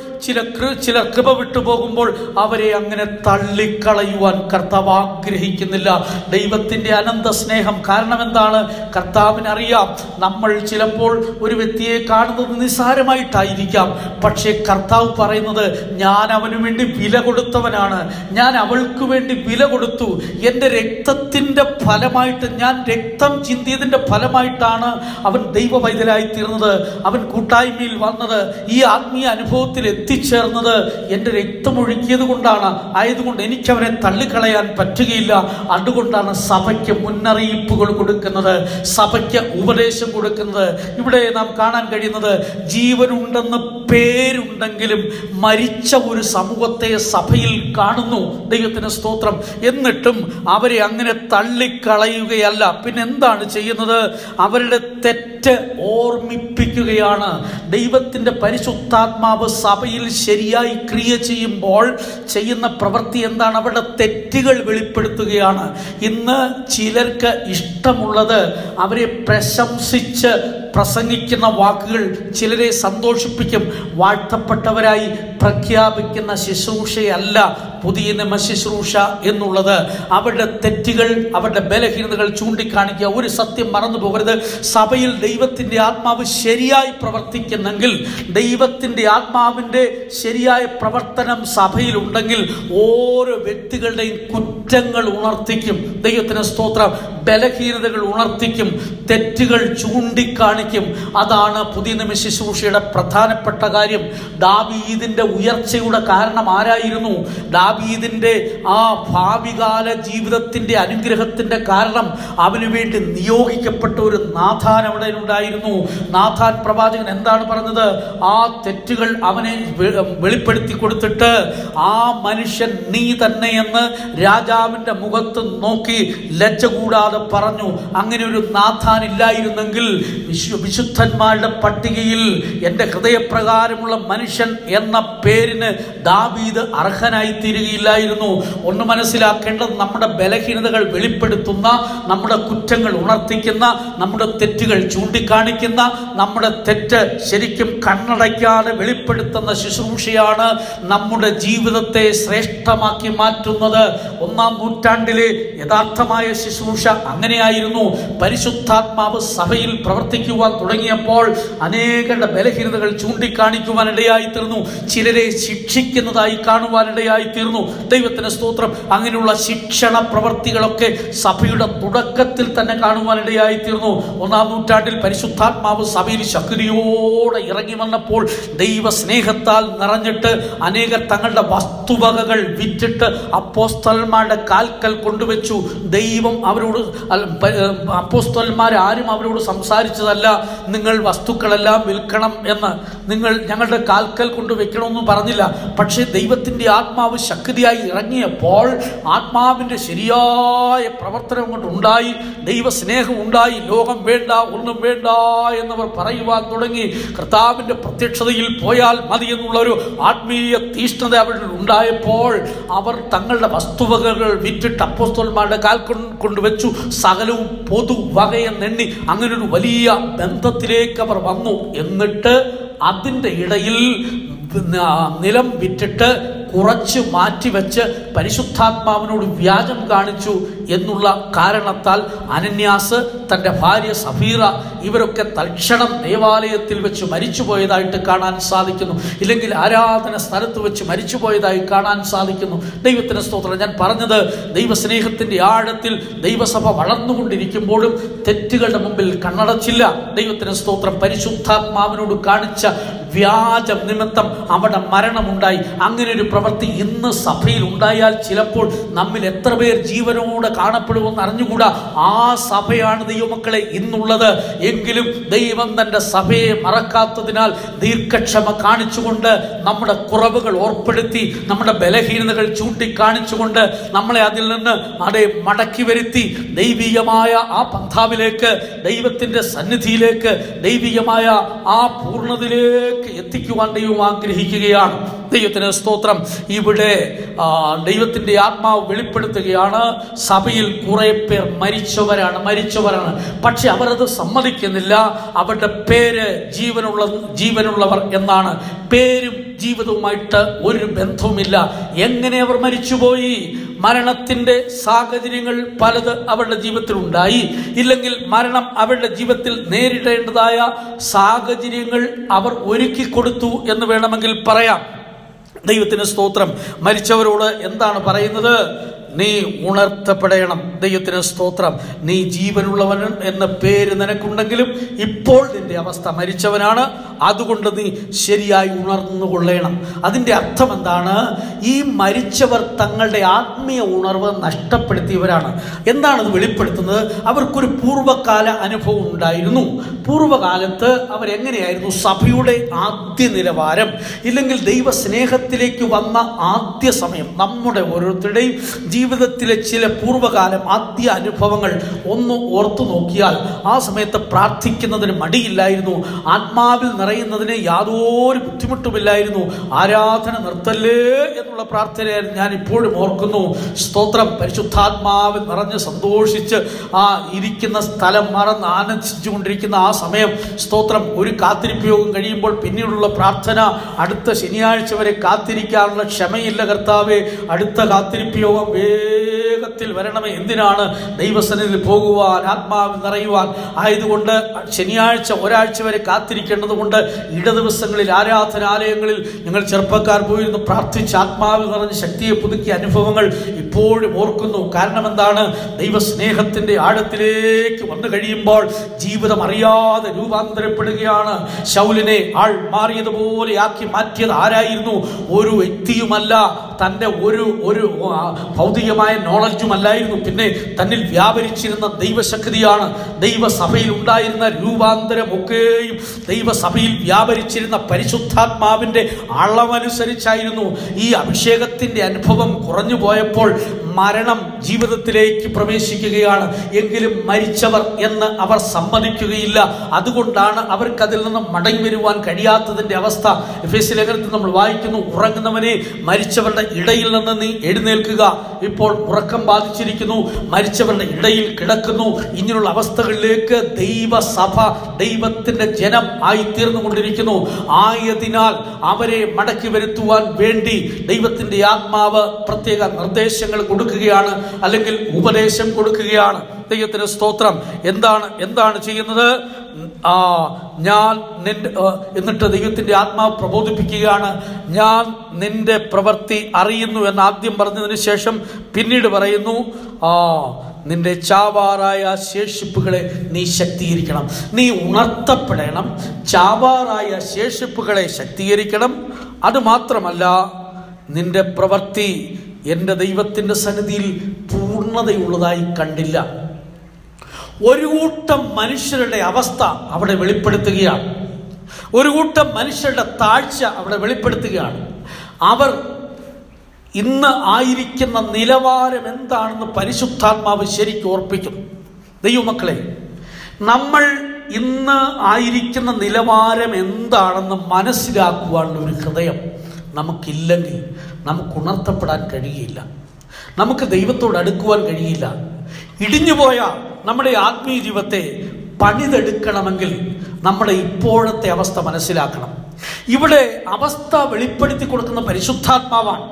ചിലർ കൃപ വിട്ടു പോകുമ്പോൾ അവരെ അങ്ങനെ തള്ളിക്കളയുവാൻ കർത്താവ് ആഗ്രഹിക്കുന്നില്ല. ദൈവത്തിൻ്റെ അനന്ത സ്നേഹം. കാരണം എന്താണ്? കർത്താവിനറിയാം നമ്മൾ ചിലപ്പോൾ ഒരു വ്യക്തിയെ കാണുന്നത് നിസ്സാരമായിട്ടായിരിക്കാം. പക്ഷേ കർത്താവ് പറയുന്നത്, ഞാൻ അവന് വേണ്ടി വില കൊടുത്തവനാണ്, ഞാൻ അവൾക്ക് വേണ്ടി വില കൊടുത്തു. എൻ്റെ രക്തത്തിൻ്റെ ഫലമായിട്ട്, ഞാൻ രക്തം ചിന്തിയതിൻ്റെ ഫലമായിട്ടാണ് അവൻ ദൈവവൈതലായി തീർന്നത്, അവൻ കൂട്ടായ്മയിൽ വന്നത്, ഈ ആത്മീയ അനുഭവത്തിൽ എത്തിച്ചേർന്നത് എൻ്റെ രക്തമൊഴുക്കിയത് കൊണ്ടാണ്. ആയതുകൊണ്ട് എനിക്കവനെ തള്ളിക്കളയാൻ പറ്റുകയില്ല. അതുകൊണ്ടാണ് സഭയ്ക്ക് മുന്നറിയിപ്പുകൾ കൊടുക്കുന്നത്, സഭയ്ക്ക് ഉപദേശം കൊടുക്കുന്നത്. ഇവിടെ നാം കാണാൻ കഴിയുന്നത്, ജീവനുണ്ടെന്ന് പേരുണ്ടെങ്കിൽ എങ്കിലും മരിച്ച ഒരു സമൂഹത്തെ സഭയിൽ കാണുന്നു. ദൈവത്തിന് സ്തോത്രം. എന്നിട്ടും അവരെ അങ്ങനെ തള്ളിക്കളയുകയല്ല. പിന്നെ എന്താണ് ചെയ്യുന്നത്? അവരുടെ തെറ്റ് ഓർമ്മിപ്പിക്കുകയാണ്. ദൈവത്തിൻ്റെ പരിശുദ്ധാത്മാവ് സഭയിൽ ശരിയായി ക്രിയ ചെയ്യുമ്പോൾ ചെയ്യുന്ന പ്രവൃത്തി എന്താണ്? അവരുടെ തെറ്റുകൾ വെളിപ്പെടുത്തുകയാണ്. ഇന്ന് ചിലർക്ക് ഇഷ്ടമുള്ളത് അവരെ പ്രശംസിച്ച് പ്രസംഗിക്കുന്ന വാക്കുകൾ ചിലരെ സന്തോഷിപ്പിക്കും. വാഴ്ത്തപ്പെട്ടവരായി പ്രഖ്യാപിക്കുന്ന ശുശ്രൂഷയല്ല പുതിയ നിയമ ശുശ്രൂഷ എന്നുള്ളത്. അവരുടെ തെറ്റുകൾ, അവരുടെ ബലഹീനതകൾ ചൂണ്ടിക്കാണിക്കുക. ഒരു സത്യം മറന്നു പോകരുത്. സഭയിൽ ദൈവത്തിൻ്റെ ആത്മാവ് ശരിയായി പ്രവർത്തിക്കുന്നെങ്കിൽ, ദൈവത്തിൻ്റെ ആത്മാവിൻ്റെ ശരിയായ പ്രവർത്തനം സഭയിലുണ്ടെങ്കിൽ ഓരോ വ്യക്തികളുടെയും കുറ്റങ്ങൾ ഉണർത്തിക്കും. ദൈവത്തിന് സ്തോത്രം. ബലഹീനതകൾ ഉണർത്തിക്കും, തെറ്റുകൾ ചൂണ്ടിക്കാണിക്കും. അതാണ് പുതിയ നിയമ ശുശ്രൂഷയുടെ പ്രധാനപ്പെട്ട കാര്യം. ദാവീദിന്റെ ഉയർച്ചയുടെ കാരണം ആരായിരുന്നു? ദാവീദിന്റെ ആ ഭാവികാല ജീവിതത്തിന്റെ അനുഗ്രഹത്തിന്റെ കാരണം അവന് വേണ്ടി നിയോഗിക്കപ്പെട്ട ഒരു നാഥാൻ അവിടെ ഉണ്ടായിരുന്നു. നാഥാൻ പ്രവാചകൻ എന്താണ് പറഞ്ഞത്? ആ തെറ്റുകൾ അവനെ വെളിപ്പെടുത്തി കൊടുത്തിട്ട് ആ മനുഷ്യൻ നീ തന്നെയെന്ന് രാജാവിന്റെ മുഖത്ത് നോക്കി ലജ്ജ കൂടാതെ പറഞ്ഞു. അങ്ങനെ ഒരു നാഥാൻ ഇല്ലായിരുന്നെങ്കിൽ വിശുദ്ധന്മാരുടെ പട്ടികയിൽ എൻ്റെ ഹൃദയപ്രകാരമുള്ള മനുഷ്യൻ എന്ന പേരിന് ദാവീദ് അർഹനായി തീരുകയില്ലായിരുന്നു. ഒന്ന് മനസ്സിലാക്കേണ്ടത്, നമ്മുടെ ബലഹീനതകൾ വെളിപ്പെടുത്തുന്ന, നമ്മുടെ കുറ്റങ്ങൾ ഉണർത്തിക്കുന്ന, നമ്മുടെ തെറ്റുകൾ ചൂണ്ടിക്കാണിക്കുന്ന, നമ്മുടെ തെറ്റ് ശരിക്കും കണ്ണടയ്ക്കാതെ വെളിപ്പെടുത്തുന്ന ശുശ്രൂഷയാണ് നമ്മുടെ ജീവിതത്തെ ശ്രേഷ്ഠമാക്കി മാറ്റുന്നത്. 1-ാം നൂറ്റാണ്ടിലെ യഥാർത്ഥമായ ശുശ്രൂഷ അങ്ങനെയായിരുന്നു. പരിശുദ്ധാത്മാവ് സഭയിൽ പ്രവർത്തിക്കുവാൻ തുടങ്ങിയപ്പോൾ അനേകരുടെ ബലഹീനതകൾ ചൂണ്ടിക്കാണിക്കുവാൻ ഇടയായിത്തീർന്നു. ചിലരെ ശിക്ഷിക്കുന്നതായി കാണുവാനിടയായി തീർന്നു. ദൈവത്തിന് സ്തോത്രം. അങ്ങനെയുള്ള ശിക്ഷണ പ്രവർത്തികളൊക്കെ സഭയുടെ തുടക്കത്തിൽ തന്നെ കാണുവാനിടയായി തീർന്നു. 1-ാം നൂറ്റാണ്ടിൽ പരിശുദ്ധാത്മാവ് സഭയിൽ ശക്തിയോടെ ഇറങ്ങി വന്നപ്പോൾ ദൈവ സ്നേഹത്താൽ നിറഞ്ഞിട്ട് അനേകർ തങ്ങളുടെ വസ്തുവകകൾ വിറ്റിട്ട് അപ്പോസ്തലന്മാരുടെ കാൽക്കൽ കൊണ്ടുവച്ചു. ദൈവം അവരോട്, അപ്പോസ്തലന്മാരാരും അവരോട് സംസാരിച്ചതല്ല നിങ്ങൾ വസ്തുക്കളെല്ലാം വിൽക്കണം എന്ന്, നിങ്ങൾ ഞങ്ങളുടെ കാൽക്കൽ കൊണ്ട് വെക്കണമെന്ന് പറഞ്ഞില്ല. പക്ഷേ ദൈവത്തിൻ്റെ ആത്മാവ് ശക്തിയായി ഇറങ്ങിയപ്പോൾ ആത്മാവിൻ്റെ ശരിയായ പ്രവർത്തനം കൊണ്ടുണ്ടായി, ദൈവസ്നേഹം ഉണ്ടായി. ലോകം വേണ്ട, ഒന്നും വേണ്ട എന്നവർ പറയുവാൻ തുടങ്ങി. കർത്താവിൻ്റെ പ്രത്യക്ഷതയിൽ പോയാൽ മതി എന്നുള്ളൊരു ആത്മീയ തീഷ്ണത അവരിൽ ഉണ്ടായപ്പോൾ അവർ തങ്ങളുടെ വസ്തുവകകൾ വിറ്റിട്ട് അപ്പോസ്തലന്മാരുടെ കാൽ കൊണ്ടുവച്ചു. സകലവും പൊതുവകയെന്നെണ്ണി അങ്ങനൊരു വലിയ ബന്ധത്തിലേക്ക് അവർ വന്നു. എന്നിട്ട് അതിൻ്റെ ഇടയിൽ നിലം വിറ്റിട്ട് കുറച്ച് മാറ്റിവെച്ച് പരിശുദ്ധാത്മാവിനോട് വ്യാജം കാണിച്ചു എന്നുള്ള കാരണത്താൽ അനന്യാസ്, തൻ്റെ ഭാര്യ സഫീറ ഇവരൊക്കെ തൽക്ഷണം ദേവാലയത്തിൽ വെച്ച് മരിച്ചുപോയതായിട്ട് കാണാൻ സാധിക്കുന്നു. ഇല്ലെങ്കിൽ ആരാധന സ്ഥലത്ത് വെച്ച് മരിച്ചുപോയതായി കാണാൻ സാധിക്കുന്നു. ദൈവത്തിന് സ്തോത്രം. ഞാൻ പറഞ്ഞത്, ദൈവസ്നേഹത്തിൻ്റെ ആഴത്തിൽ ദൈവസഭ വളർന്നുകൊണ്ടിരിക്കുമ്പോഴും തെറ്റുകളുടെ മുമ്പിൽ കണ്ണടച്ചില്ല. ദൈവത്തിന് സ്തോത്രം. പരിശുദ്ധാത്മാവിനോട് കാണിച്ച വ്യാജം നിമിത്തം അവിടെ മരണമുണ്ടായി. അങ്ങനെ ഒരു പ്രവൃത്തി ഇന്ന് സഭയിൽ ഉണ്ടായാൽ ചിലപ്പോൾ നമ്മിൽ എത്ര പേർ ജീവനോടെ കാണപ്പെടുമെന്ന് അറിഞ്ഞുകൂടാ. ആ സഭയാണ് ദൈവമക്കളെ ഇന്നുള്ളത്. എങ്കിലും ദൈവം തൻ്റെ സഭയെ മറക്കാത്തതിനാൽ ദീർഘക്ഷമ കാണിച്ചുകൊണ്ട്, നമ്മുടെ കുറവുകൾ ഓർപ്പെടുത്തി, നമ്മുടെ ബലഹീനതകൾ ചൂണ്ടിക്കാണിച്ചുകൊണ്ട് നമ്മളെ അതിൽ നിന്ന് മടക്കി വരുത്തി ദൈവികമായ ആ പന്ഥാവിലേക്ക്, ദൈവത്തിൻ്റെ സന്നിധിയിലേക്ക്, ദൈവികമായ ആ പൂർണ്ണതയിലേക്ക് എത്തിക്കുവാൻ ദൈവം ആഗ്രഹിക്കുകയാണ്. ദൈവത്തിന് സ്തോത്രം. ഇവിടെ ദൈവത്തിൻ്റെ ആത്മാവ് വെളിപ്പെടുത്തുകയാണ്, സഭയിൽ കുറെ പേർ മരിച്ചവരാണ്. പക്ഷെ അവരത് സമ്മതിക്കുന്നില്ല. അവരുടെ പേര് ജീവനുള്ളവർ എന്നാണ്. പേരും ജീവിതവുമായിട്ട് ഒരു ബന്ധവുമില്ല. എങ്ങനെ അവർ മരിച്ചുപോയി? മരണത്തിൻ്റെ സാഹചര്യങ്ങൾ പലത് അവരുടെ ജീവിതത്തിൽ ഉണ്ടായി. ഇല്ലെങ്കിൽ മരണം അവരുടെ ജീവിതത്തിൽ നേരിടേണ്ടതായ സാഹചര്യങ്ങൾ അവർ ഒരുക്കി കൊടുത്തു എന്ന് വേണമെങ്കിൽ പറയാം. ദൈവത്തിന് സ്തോത്രം. മരിച്ചവരോട് എന്താണ് പറയുന്നത്? നീ ഉണർത്തപ്പെടണം. ദൈവത്തിന് സ്തോത്രം. നീ ജീവനുള്ളവൻ എന്ന പേര് നിനക്കുണ്ടെങ്കിലും ഇപ്പോൾ നിന്റെ അവസ്ഥ മരിച്ചവനാണ്. അതുകൊണ്ട് നീ ശരിയായി ഉണർന്നുകൊള്ളണം. അതിൻ്റെ അർത്ഥം എന്താണ്? ഈ മരിച്ചവർ തങ്ങളുടെ ആത്മീയ ഉണർവ് നഷ്ടപ്പെടുത്തിയവരാണ്. എന്താണത് വെളിപ്പെടുത്തുന്നത്? അവർക്കൊരു പൂർവ്വകാല അനുഭവം ഉണ്ടായിരുന്നു. പൂർവ്വകാലത്ത് അവരെങ്ങനെയായിരുന്നു? സഭയുടെ ആദ്യ നിലവാരം, ഇല്ലെങ്കിൽ ദൈവസ്നേഹത്തിലേക്ക് വന്ന ആദ്യ സമയം. നമ്മുടെ ഓരോരുത്തരുടെയും ജീവിതത്തിലെ ചില പൂർവ്വകാലം ആദ്യ അനുഭവങ്ങൾ ഒന്ന് ഓർത്തു നോക്കിയാൽ ആ സമയത്ത് പ്രാർത്ഥിക്കുന്നതിന് മടിയില്ലായിരുന്നു. ആത്മാവിൽ നിറയുന്നതിന് യാതൊരു ബുദ്ധിമുട്ടുമില്ലായിരുന്നു. ആരാധന നിർത്തല്ലേ എന്നുള്ള പ്രാർത്ഥനയായിരുന്നു. ഞാൻ ഇപ്പോഴും ഓർക്കുന്നു. സ്തോത്രം. പരിശുദ്ധാത്മാവിൽ നിറഞ്ഞ് സന്തോഷിച്ച് ആ ഇരിക്കുന്ന സ്ഥലം മറന്ന് ആനന്ദിച്ചു കൊണ്ടിരിക്കുന്ന ആ സമയം, സ്തോത്രം, ഒരു കാത്തിരിപ്പ് യോഗം കഴിയുമ്പോൾ പിന്നീടുള്ള പ്രാർത്ഥന, അടുത്ത ശനിയാഴ്ച വരെ കാത്തിരിക്കാനുള്ള ക്ഷമയില്ല കർത്താവേ, അടുത്ത കാത്തിരിപ്പ് യോഗം വേഗത്തിൽ വരണമേ. എന്തിനാണ്? ദൈവസന്നിധിയിൽ പോകുവാൻ, ആത്മാവിൽ നിറയുവാൻ. ആയതുകൊണ്ട് ശനിയാഴ്ച ഒരാഴ്ച വരെ കാത്തിരിക്കേണ്ടത് കൊണ്ട് ഇടദിവസങ്ങളിൽ ആരാധനാലയങ്ങളിൽ ഞങ്ങൾ ചെറുപ്പക്കാർ പോയിരുന്നു പ്രാർത്ഥിച്ച് ആത്മാവിൽ നിറഞ്ഞ് ശക്തിയെ പുതുക്കിയ അനുഭവങ്ങൾ ഇപ്പോഴും ഓർക്കുന്നു. കാരണം എന്താണ്? ദൈവസ്നേഹത്തിന്റെ ആഴത്തിലേക്ക് വന്നു കഴിയുമ്പോൾ ജീവിതം അറിയാതെ രൂപാന്തരപ്പെടുകയാണ്. ശൗലിനെ ആൾ മാറിയതുപോലെ ആക്കി മാറ്റിയത് ആരായിരുന്നു? ഒരു വ്യക്തിയുമല്ല, തൻ്റെ ഒരു ഭൗതികമായ നോളജും അല്ലായിരുന്നു. പിന്നെ തന്നിൽ വ്യാപരിച്ചിരുന്ന ദൈവശക്തിയാണ്. ദൈവസഭയിൽ ഉണ്ടായിരുന്ന രൂപാന്തരമൊക്കെയും ദൈവസഭയിൽ വ്യാപരിച്ചിരുന്ന പരിശുദ്ധാത്മാവിൻ്റെ അളവനുസരിച്ചായിരുന്നു. ഈ അഭിഷേകത്തിൻ്റെ അനുഭവം കുറഞ്ഞു പോയപ്പോൾ മരണം ജീവിതത്തിലേക്ക് പ്രവേശിക്കുകയാണ്. എങ്കിലും മരിച്ചവർ എന്ന് അവർ സമ്മതിക്കുകയില്ല. അതുകൊണ്ടാണ് അവർക്കതിൽ നിന്ന് മടങ്ങി വരുവാൻ കഴിയാത്തതിൻ്റെ അവസ്ഥ. എഫേസ്യ ലേഖനത്തിൽ നമ്മൾ വായിക്കുന്നു, ഉറങ്ങുന്നവനെ മരിച്ചവരുടെ ഇടയിൽ നിന്ന് നീ എഴുന്നേൽക്കുക. ഇപ്പോൾ ഉറക്കം ബാധിച്ചിരിക്കുന്നു, മരിച്ചവരുടെ ഇടയിൽ കിടക്കുന്നു. ഇങ്ങനെയുള്ള അവസ്ഥകളിലേക്ക് ദൈവസഭ, ദൈവത്തിന്റെ ജനം ആയിത്തീർന്നുകൊണ്ടിരിക്കുന്നു. ആയതിനാൽ അവരെ മടക്കി വരുത്തുവാൻ വേണ്ടി ദൈവത്തിന്റെ ആത്മാവ് പ്രത്യേക നിർദ്ദേശങ്ങൾ കൊടുക്കുകയാണ്, അല്ലെങ്കിൽ ഉപദേശം കൊടുക്കുകയാണ്. ദൈവത്തിന് സ്തോത്രം. എന്താണ് ചെയ്യുന്നത്? ഞാൻ നിന്റെ എന്നിട്ട് ദൈവത്തിന്റെ ആത്മാവ് പ്രബോധിപ്പിക്കുകയാണ്. ഞാൻ നിന്റെ പ്രവൃത്തി അറിയുന്നു എന്ന് ആദ്യം പറഞ്ഞതിന് ശേഷം പിന്നീട് പറയുന്നു, നിന്റെ ചാവാറായ ശേഷിപ്പുകളെ നീ ശക്തീകരിക്കണം. നീ ഉണർത്തപ്പെടണം. ചാവാറായ ശേഷിപ്പുകളെ ശക്തീകരിക്കണം. അതുമാത്രമല്ല, നിന്റെ പ്രവൃത്തി എൻ്റെ ദൈവത്തിൻ്റെ സന്നിധിയിൽ പൂർണ്ണതയുള്ളതായി കണ്ടില്ല. ഒരു കൂട്ടം മനുഷ്യരുടെ അവസ്ഥ അവിടെ വെളിപ്പെടുത്തുകയാണ്. ഒരു കൂട്ടം മനുഷ്യരുടെ താഴ്ച അവിടെ വെളിപ്പെടുത്തുകയാണ്. അവർ ഇന്ന് ആയിരിക്കുന്ന നിലവാരം എന്താണെന്ന് പരിശുദ്ധാത്മാവ് ശരിക്കും ഓർപ്പിക്കും. ദൈവമക്കളെ, നമ്മൾ ഇന്ന് ആയിരിക്കുന്ന നിലവാരം എന്താണെന്ന് മനസ്സിലാക്കുവാനുള്ള ഒരു ഹൃദയം നമുക്കില്ലെങ്കിൽ നമുക്ക് ഉണർത്തപ്പെടാൻ കഴിയില്ല. നമുക്ക് ദൈവത്തോട് അടുക്കുവാൻ കഴിയില്ല. ഇടിഞ്ഞുപോയ നമ്മുടെ ആത്മീയ ജീവിതത്തെ പണിതെടുക്കണമെങ്കിൽ നമ്മുടെ ഇപ്പോഴത്തെ അവസ്ഥ മനസ്സിലാക്കണം. ഇവിടെ അവസ്ഥ വെളിപ്പെടുത്തി കൊടുക്കുന്ന പരിശുദ്ധാത്മാവാണ്.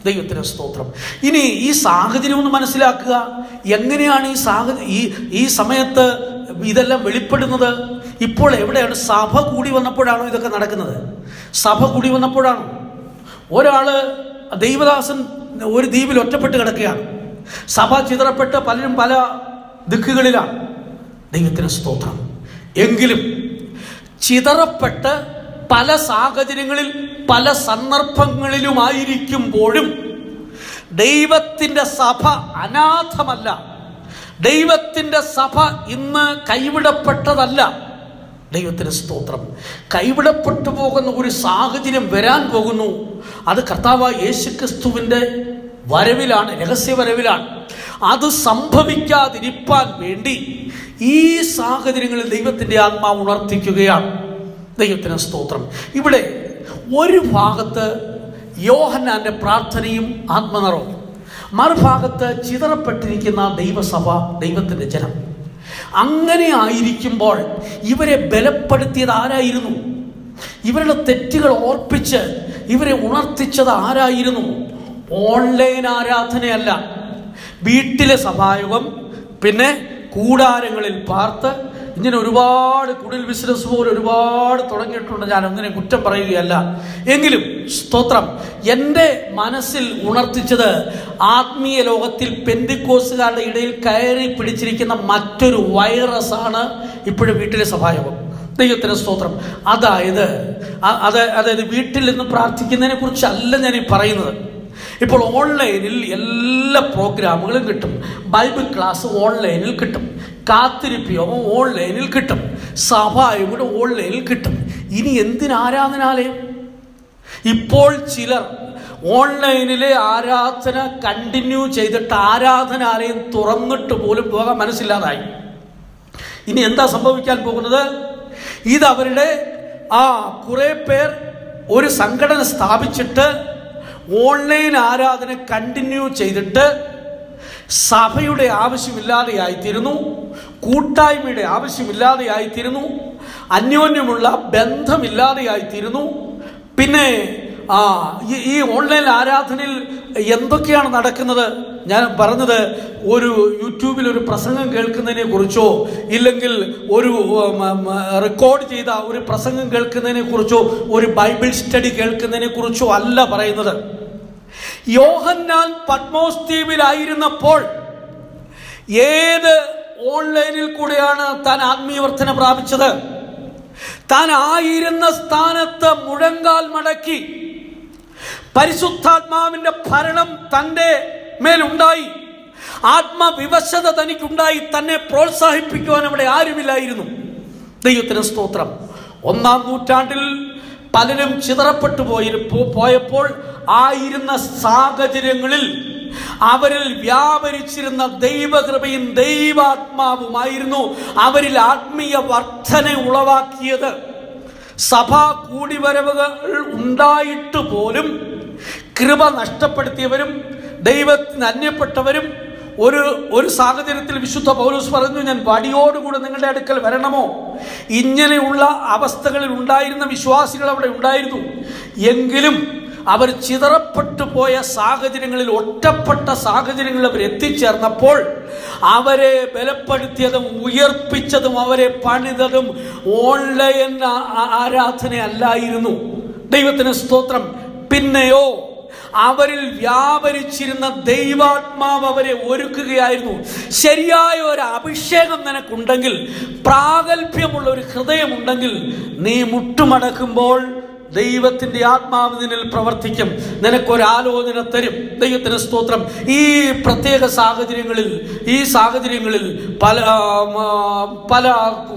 ദൈവത്തിന് സ്തോത്രം. ഇനി ഈ സാഹചര്യം ഒന്ന് മനസ്സിലാക്കുക. എങ്ങനെയാണ് ഈ സമയത്ത് ഇതെല്ലാം വെളിപ്പെടുന്നത്? ഇപ്പോൾ എവിടെയാണ്? സഭ കൂടി വന്നപ്പോഴാണോ ഇതൊക്കെ നടക്കുന്നത്? സഭ കൂടി വന്നപ്പോഴാണോ? ഒരാള് ദൈവദാസൻ ഒരു ദ്വീപിൽ ഒറ്റപ്പെട്ട് കിടക്കുകയാണ്. സഭ ചിതറപ്പെട്ട് പലരും പല ദിക്കുകളിലാണ്. ദൈവത്തിന് സ്തോത്രം. എങ്കിലും ചിതറപ്പെട്ട് പല സാഹചര്യങ്ങളിൽ പല സന്ദർഭങ്ങളിലുമായിരിക്കുമ്പോഴും ദൈവത്തിൻ്റെ സഭ അനാഥമല്ല. ദൈവത്തിൻ്റെ സഭ ഇന്ന് കൈവിടപ്പെട്ടതല്ല. ദൈവത്തിന് സ്തോത്രം. കൈവിടപ്പെട്ടു പോകുന്ന ഒരു സാഹചര്യം വരാൻ പോകുന്നു. അത് കർത്താവായ യേശുക്രിസ്തുവിൻ്റെ വരവിലാണ്, രഹസ്യ വരവിലാണ്. അത് സംഭവിക്കാതിരിക്കാൻ വേണ്ടി ഈ സാഹചര്യങ്ങളിൽ ദൈവത്തിൻ്റെ ആത്മാവ് ഉണർത്തിക്കുകയാണ്. ദൈവത്തിന് സ്തോത്രം. ഇവിടെ ഒരു ഭാഗത്ത് യോഹന്നാന്റെ പ്രാർത്ഥനയും ആത്മനിറവും, മറുഭാഗത്ത് ചിതറപ്പെട്ടിരിക്കുന്ന ദൈവസഭ, ദൈവത്തിൻ്റെ ജനം. അങ്ങനെ ആയിരിക്കുമ്പോൾ ഇവരെ ബലപ്പെടുത്തിയത് ആരായിരുന്നു? ഇവരുടെ തെറ്റുകൾ ഓർപ്പിച്ച് ഇവരെ ഉണർത്തിച്ചത് ആരായിരുന്നു? ഓൺലൈൻ ആരാധനയല്ല, വീട്ടിലെ സഭായോഗം, പിന്നെ കൂടാരങ്ങളിൽ പാർത്ത് ഇങ്ങനെ ഒരുപാട് കുടിൽ ബിസിനസ് പോലെ ഒരുപാട് തുടങ്ങിയിട്ടുണ്ട്. ഞാൻ ഒന്നിനെ കുറ്റം പറയുകയല്ല. എങ്കിലും സ്തോത്രം, എൻ്റെ മനസ്സിൽ ഉണർത്തിച്ചത് ആത്മീയ ലോകത്തിൽ പെന്തിക്കോസ്തുകാരുടെ ഇടയിൽ കയറി പിടിച്ചിരിക്കുന്ന മറ്റൊരു വൈറസാണ് ഇപ്പോഴും വീട്ടിലെ സഭായോഗം. ദൈവത്തിന് സ്തോത്രം. അതായത് വീട്ടിൽ നിന്ന് പ്രാർത്ഥിക്കുന്നതിനെ കുറിച്ചല്ല ഞാൻ ഈ പറയുന്നത്. ഇപ്പോൾ ഓൺലൈനിൽ എല്ലാ പ്രോഗ്രാമുകളും കിട്ടും. ബൈബിൾ ക്ലാസ് ഓൺലൈനിൽ കിട്ടും. കാത്തിരിപ്പ് യോഗം ഓൺലൈനിൽ കിട്ടും. സഭായും കൂടെ ഓൺലൈനിൽ കിട്ടും. ഇനി എന്തിനാരാധനാലയം? ഇപ്പോൾ ചിലർ ഓൺലൈനിലെ ആരാധന കണ്ടിന്യൂ ചെയ്തിട്ട് ആരാധനാലയം തുറന്നിട്ട് പോലും പോകാൻ മനസ്സില്ലാതായി. ഇനി എന്താ സംഭവിക്കാൻ പോകുന്നത്? ഇതവരുടെ കുറെ പേർ ഒരു സംഘടന സ്ഥാപിച്ചിട്ട് ഓൺലൈൻ ആരാധന കണ്ടിന്യൂ ചെയ്തിട്ട് സഭയുടെ ആവശ്യമില്ലാതെയായിത്തീരുന്നു, കൂട്ടായ്മയുടെ ആവശ്യമില്ലാതെയായിത്തീരുന്നു, അന്യോന്യമുള്ള ബന്ധമില്ലാതെയായിത്തീരുന്നു. പിന്നെ ഈ ഓൺലൈൻ ആരാധനയിൽ എന്തൊക്കെയാണ് നടക്കുന്നത്? ഞാൻ പറഞ്ഞത് ഒരു യൂട്യൂബിൽ ഒരു പ്രസംഗം കേൾക്കുന്നതിനെ കുറിച്ചോ ഇല്ലെങ്കിൽ ഒരു റെക്കോർഡ് ചെയ്ത ഒരു പ്രസംഗം കേൾക്കുന്നതിനെ കുറിച്ചോ ഒരു ബൈബിൾ സ്റ്റഡി കേൾക്കുന്നതിനെ കുറിച്ചോ അല്ല പറയുന്നത്. യോഹന്നാൻ പത്മോസ് ദ്വീപിലായിരുന്നപ്പോൾ ഏത് ഓൺലൈനിൽ കൂടെയാണ് താൻ ആത്മീയവർദ്ധന പ്രാപിച്ചത്? താൻ ആയിരുന്ന സ്ഥാനത്ത് മുഴങ്കാൽ മടക്കി പരിശുദ്ധാത്മാവിന്റെ ഭരണം തൻ്റെ മേലുണ്ടായി. ആത്മവിവശത തനിക്കുണ്ടായി. തന്നെ പ്രോത്സാഹിപ്പിക്കുവാൻ അവിടെ ആരുമില്ലായിരുന്നു. ദൈവത്തിന് സ്തോത്രം. 1-ാം നൂറ്റാണ്ടിൽ പലരും ചിതറപ്പെട്ടു പോയപ്പോൾ ആയിരുന്ന സാഹചര്യങ്ങളിൽ അവരിൽ വ്യാപരിച്ചിരുന്ന ദൈവകൃപയും ദൈവാത്മാവുമായിരുന്നു അവരിൽ ആത്മീയ വർധന ഉളവാക്കിയത്. സഭാ കൂടിവരവുകൾ ഉണ്ടായിട്ട് പോലും കൃപ നഷ്ടപ്പെടുത്തിയവരും ദൈവത്തിന് അന്യപ്പെട്ടവരും ഒരു സാഹചര്യത്തിൽ വിശുദ്ധ പൗലോസ് പറഞ്ഞു, ഞാൻ വടിയോടുകൂടി നിങ്ങളുടെ അടുക്കൽ വരണമോ? ഇങ്ങനെയുള്ള അവസ്ഥകളിൽ ഉണ്ടായിരുന്ന വിശ്വാസികൾ അവിടെ ഉണ്ടായിരുന്നു. എങ്കിലും അവർ ചിതറപ്പെട്ടു പോയ സാഹചര്യങ്ങളിൽ, ഒറ്റപ്പെട്ട സാഹചര്യങ്ങളിൽ അവർ എത്തിച്ചേർന്നപ്പോൾ അവരെ ബലപ്പെടുത്തിയതും ഉയർപ്പിച്ചതും അവരെ പണിതതും ഓൺലൈൻ ആരാധന അല്ലായിരുന്നു. ദൈവത്തിന് സ്തോത്രം. പിന്നെയോ അവരിൽ വ്യാപരിച്ചിരുന്ന ദൈവാത്മാവ് അവരെ ഒരുക്കുകയായിരുന്നു. ശരിയായ ഒരു അഭിഷേകം നിനക്കുണ്ടെങ്കിൽ, പ്രാഗൽഭ്യമുള്ള ഒരു ഹൃദയമുണ്ടെങ്കിൽ, നീ മുട്ടുമടക്കുമ്പോൾ ദൈവത്തിന്റെ ആത്മാവ് നിന്നിൽ പ്രവർത്തിക്കും. നിനക്കൊരാലോചന തരും. ദൈവത്തിന് സ്തോത്രം. ഈ പ്രത്യേക സാഹചര്യങ്ങളിൽ പല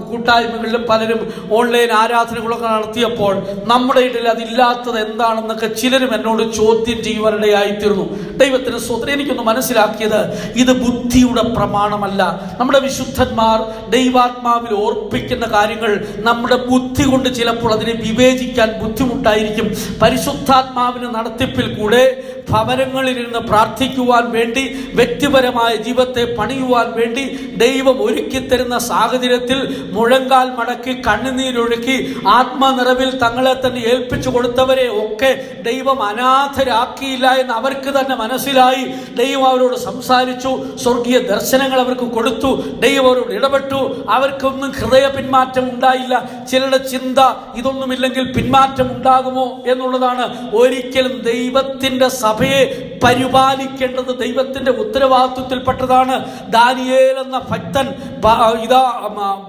കൂട്ടായ്മകളിലും പലരും ഓൺലൈൻ ആരാധനകളൊക്കെ നടത്തിയപ്പോൾ നമ്മുടെ ഇടയിൽ അതില്ലാത്തത് എന്താണെന്നൊക്കെ ചിലരും എന്നോട് ചോദ്യം ചെയ്യുവാനിടയായിത്തീർന്നു. ദൈവത്തിന് സ്തോത്രം. എനിക്കൊന്ന് മനസ്സിലാക്കിയത്, ഇത് ബുദ്ധിയുടെ പ്രമാണമല്ല. നമ്മുടെ വിശുദ്ധന്മാർ ദൈവാത്മാവിൽ ഓർപ്പിക്കുന്ന കാര്യങ്ങൾ നമ്മുടെ ബുദ്ധി കൊണ്ട് ചിലപ്പോൾ അതിനെ വിവേചിക്കാൻ ബുദ്ധിമുട്ടായിരിക്കും. പരിശുദ്ധാത്മാവിന് നടത്തിപ്പിൽ കൂടെ ഭവനങ്ങളിലിരുന്ന് പ്രാർത്ഥിക്കുവാൻ വേണ്ടി, വ്യക്തിപരമായ ജീവിതത്തെ പണിയുവാൻ വേണ്ടി ദൈവം ഒരുക്കി തരുന്ന സാഹചര്യത്തിൽ മുഴങ്കാൽ മടക്കി കണ്ണുനീരൊഴുക്കി ആത്മനിറവിൽ തങ്ങളെ തന്നെ ഏൽപ്പിച്ചു കൊടുത്തവരെ ഒക്കെ ദൈവം അനാഥരാക്കിയില്ല എന്ന് അവർക്ക് തന്നെ മനസ്സിലായി. ദൈവം അവരോട് സംസാരിച്ചു. സ്വർഗീയ ദർശനങ്ങൾ അവർക്ക് കൊടുത്തു. ദൈവം അവരോട് ഇടപെട്ടു. അവർക്കൊന്നും ഹൃദയ പിന്മാറ്റം ഉണ്ടായില്ല. ചിലരുടെ ചിന്ത ഇതൊന്നുമില്ലെങ്കിൽ പിന്മാറ്റം ഉണ്ടാകുമോ എന്നുള്ളതാണ്. ഒരിക്കലും ദൈവത്തിന്റെ സഭയെ പരിപാലിക്കേണ്ടത് ദൈവത്തിന്റെ ഉത്തരവാദിത്വത്തിൽപ്പെട്ടതാണ്. ദാനിയേൽ എന്ന ഭക്തൻ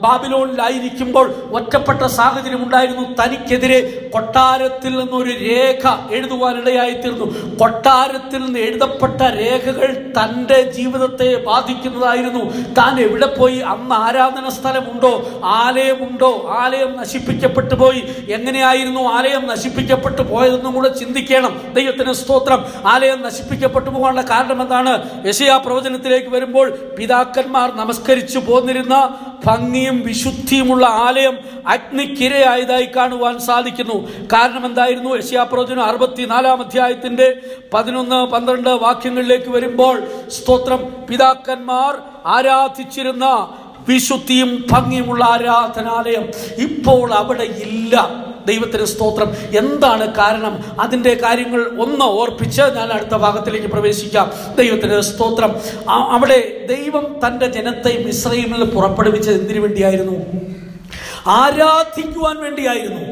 ബാബിലോണിലായിരിക്കുമ്പോൾ ഒറ്റപ്പെട്ട സാഹചര്യം ഉണ്ടായിരുന്നു. തനിക്കെതിരെ കൊട്ടാരത്തിൽ നിന്നൊരു രേഖ എഴുതുവാനിടയായിത്തീർന്നു. കൊട്ടാരത്തിൽ നിന്ന് എഴുതപ്പെട്ട രേഖകൾ തൻ്റെ ജീവിതത്തെ ബാധിക്കുന്നതായിരുന്നു. താൻ എവിടെ പോയി? അന്ന് ആരാധന സ്ഥലമുണ്ടോ? ആലയമുണ്ടോ? ആലയം നശിപ്പിക്കപ്പെട്ടു പോയി. എങ്ങനെയായിരുന്നു ആലയം നശിപ്പിക്കപ്പെട്ടു പോയതെന്നും കൂടെ ചിന്തിക്കണം. ദൈവത്തിന് സ്തോത്രം. ആലയം നശിപ്പിക്കപ്പെട്ടു പോകാനുള്ള കാരണം എന്താണ്? യെശയ്യാ പ്രവചനത്തിലേക്ക് വരുമ്പോൾ പിതാക്കന്മാർ നമസ്കരിച്ചു പോന്നിരുന്ന ഭംഗിയും വിശുദ്ധിയുമുള്ള ആലയം അഗ്നിക്കിരയായതായി കാണുവാൻ സാധിക്കുന്നു. കാരണം എന്തായിരുന്നു? യെശയ്യാ പ്രവചനം 64-ാം അധ്യായത്തിന്റെ 11-12 വാക്യങ്ങളിലേക്ക് വരുമ്പോൾ സ്തോത്രം, പിതാക്കന്മാർ ആരാധിച്ചിരുന്ന വിശുദ്ധിയും ഭംഗിയുമുള്ള ആരാധനാലയം ഇപ്പോൾ അവിടെ ഇല്ല. ദൈവത്തിന് സ്തോത്രം. എന്താണ് കാരണം? അതിൻ്റെ കാര്യങ്ങൾ ഒന്ന് ഓർപ്പിച്ച് ഞാൻ അടുത്ത ഭാഗത്തിലേക്ക് പ്രവേശിക്കാം. ദൈവത്തിന് സ്തോത്രം. അവിടെ ദൈവം തൻ്റെ ജനത്തെ മിസ്രയീമിൽ പുറപ്പെടുവിച്ചത് എന്തിനു വേണ്ടിയായിരുന്നു? ആരാധിക്കുവാൻ വേണ്ടിയായിരുന്നു.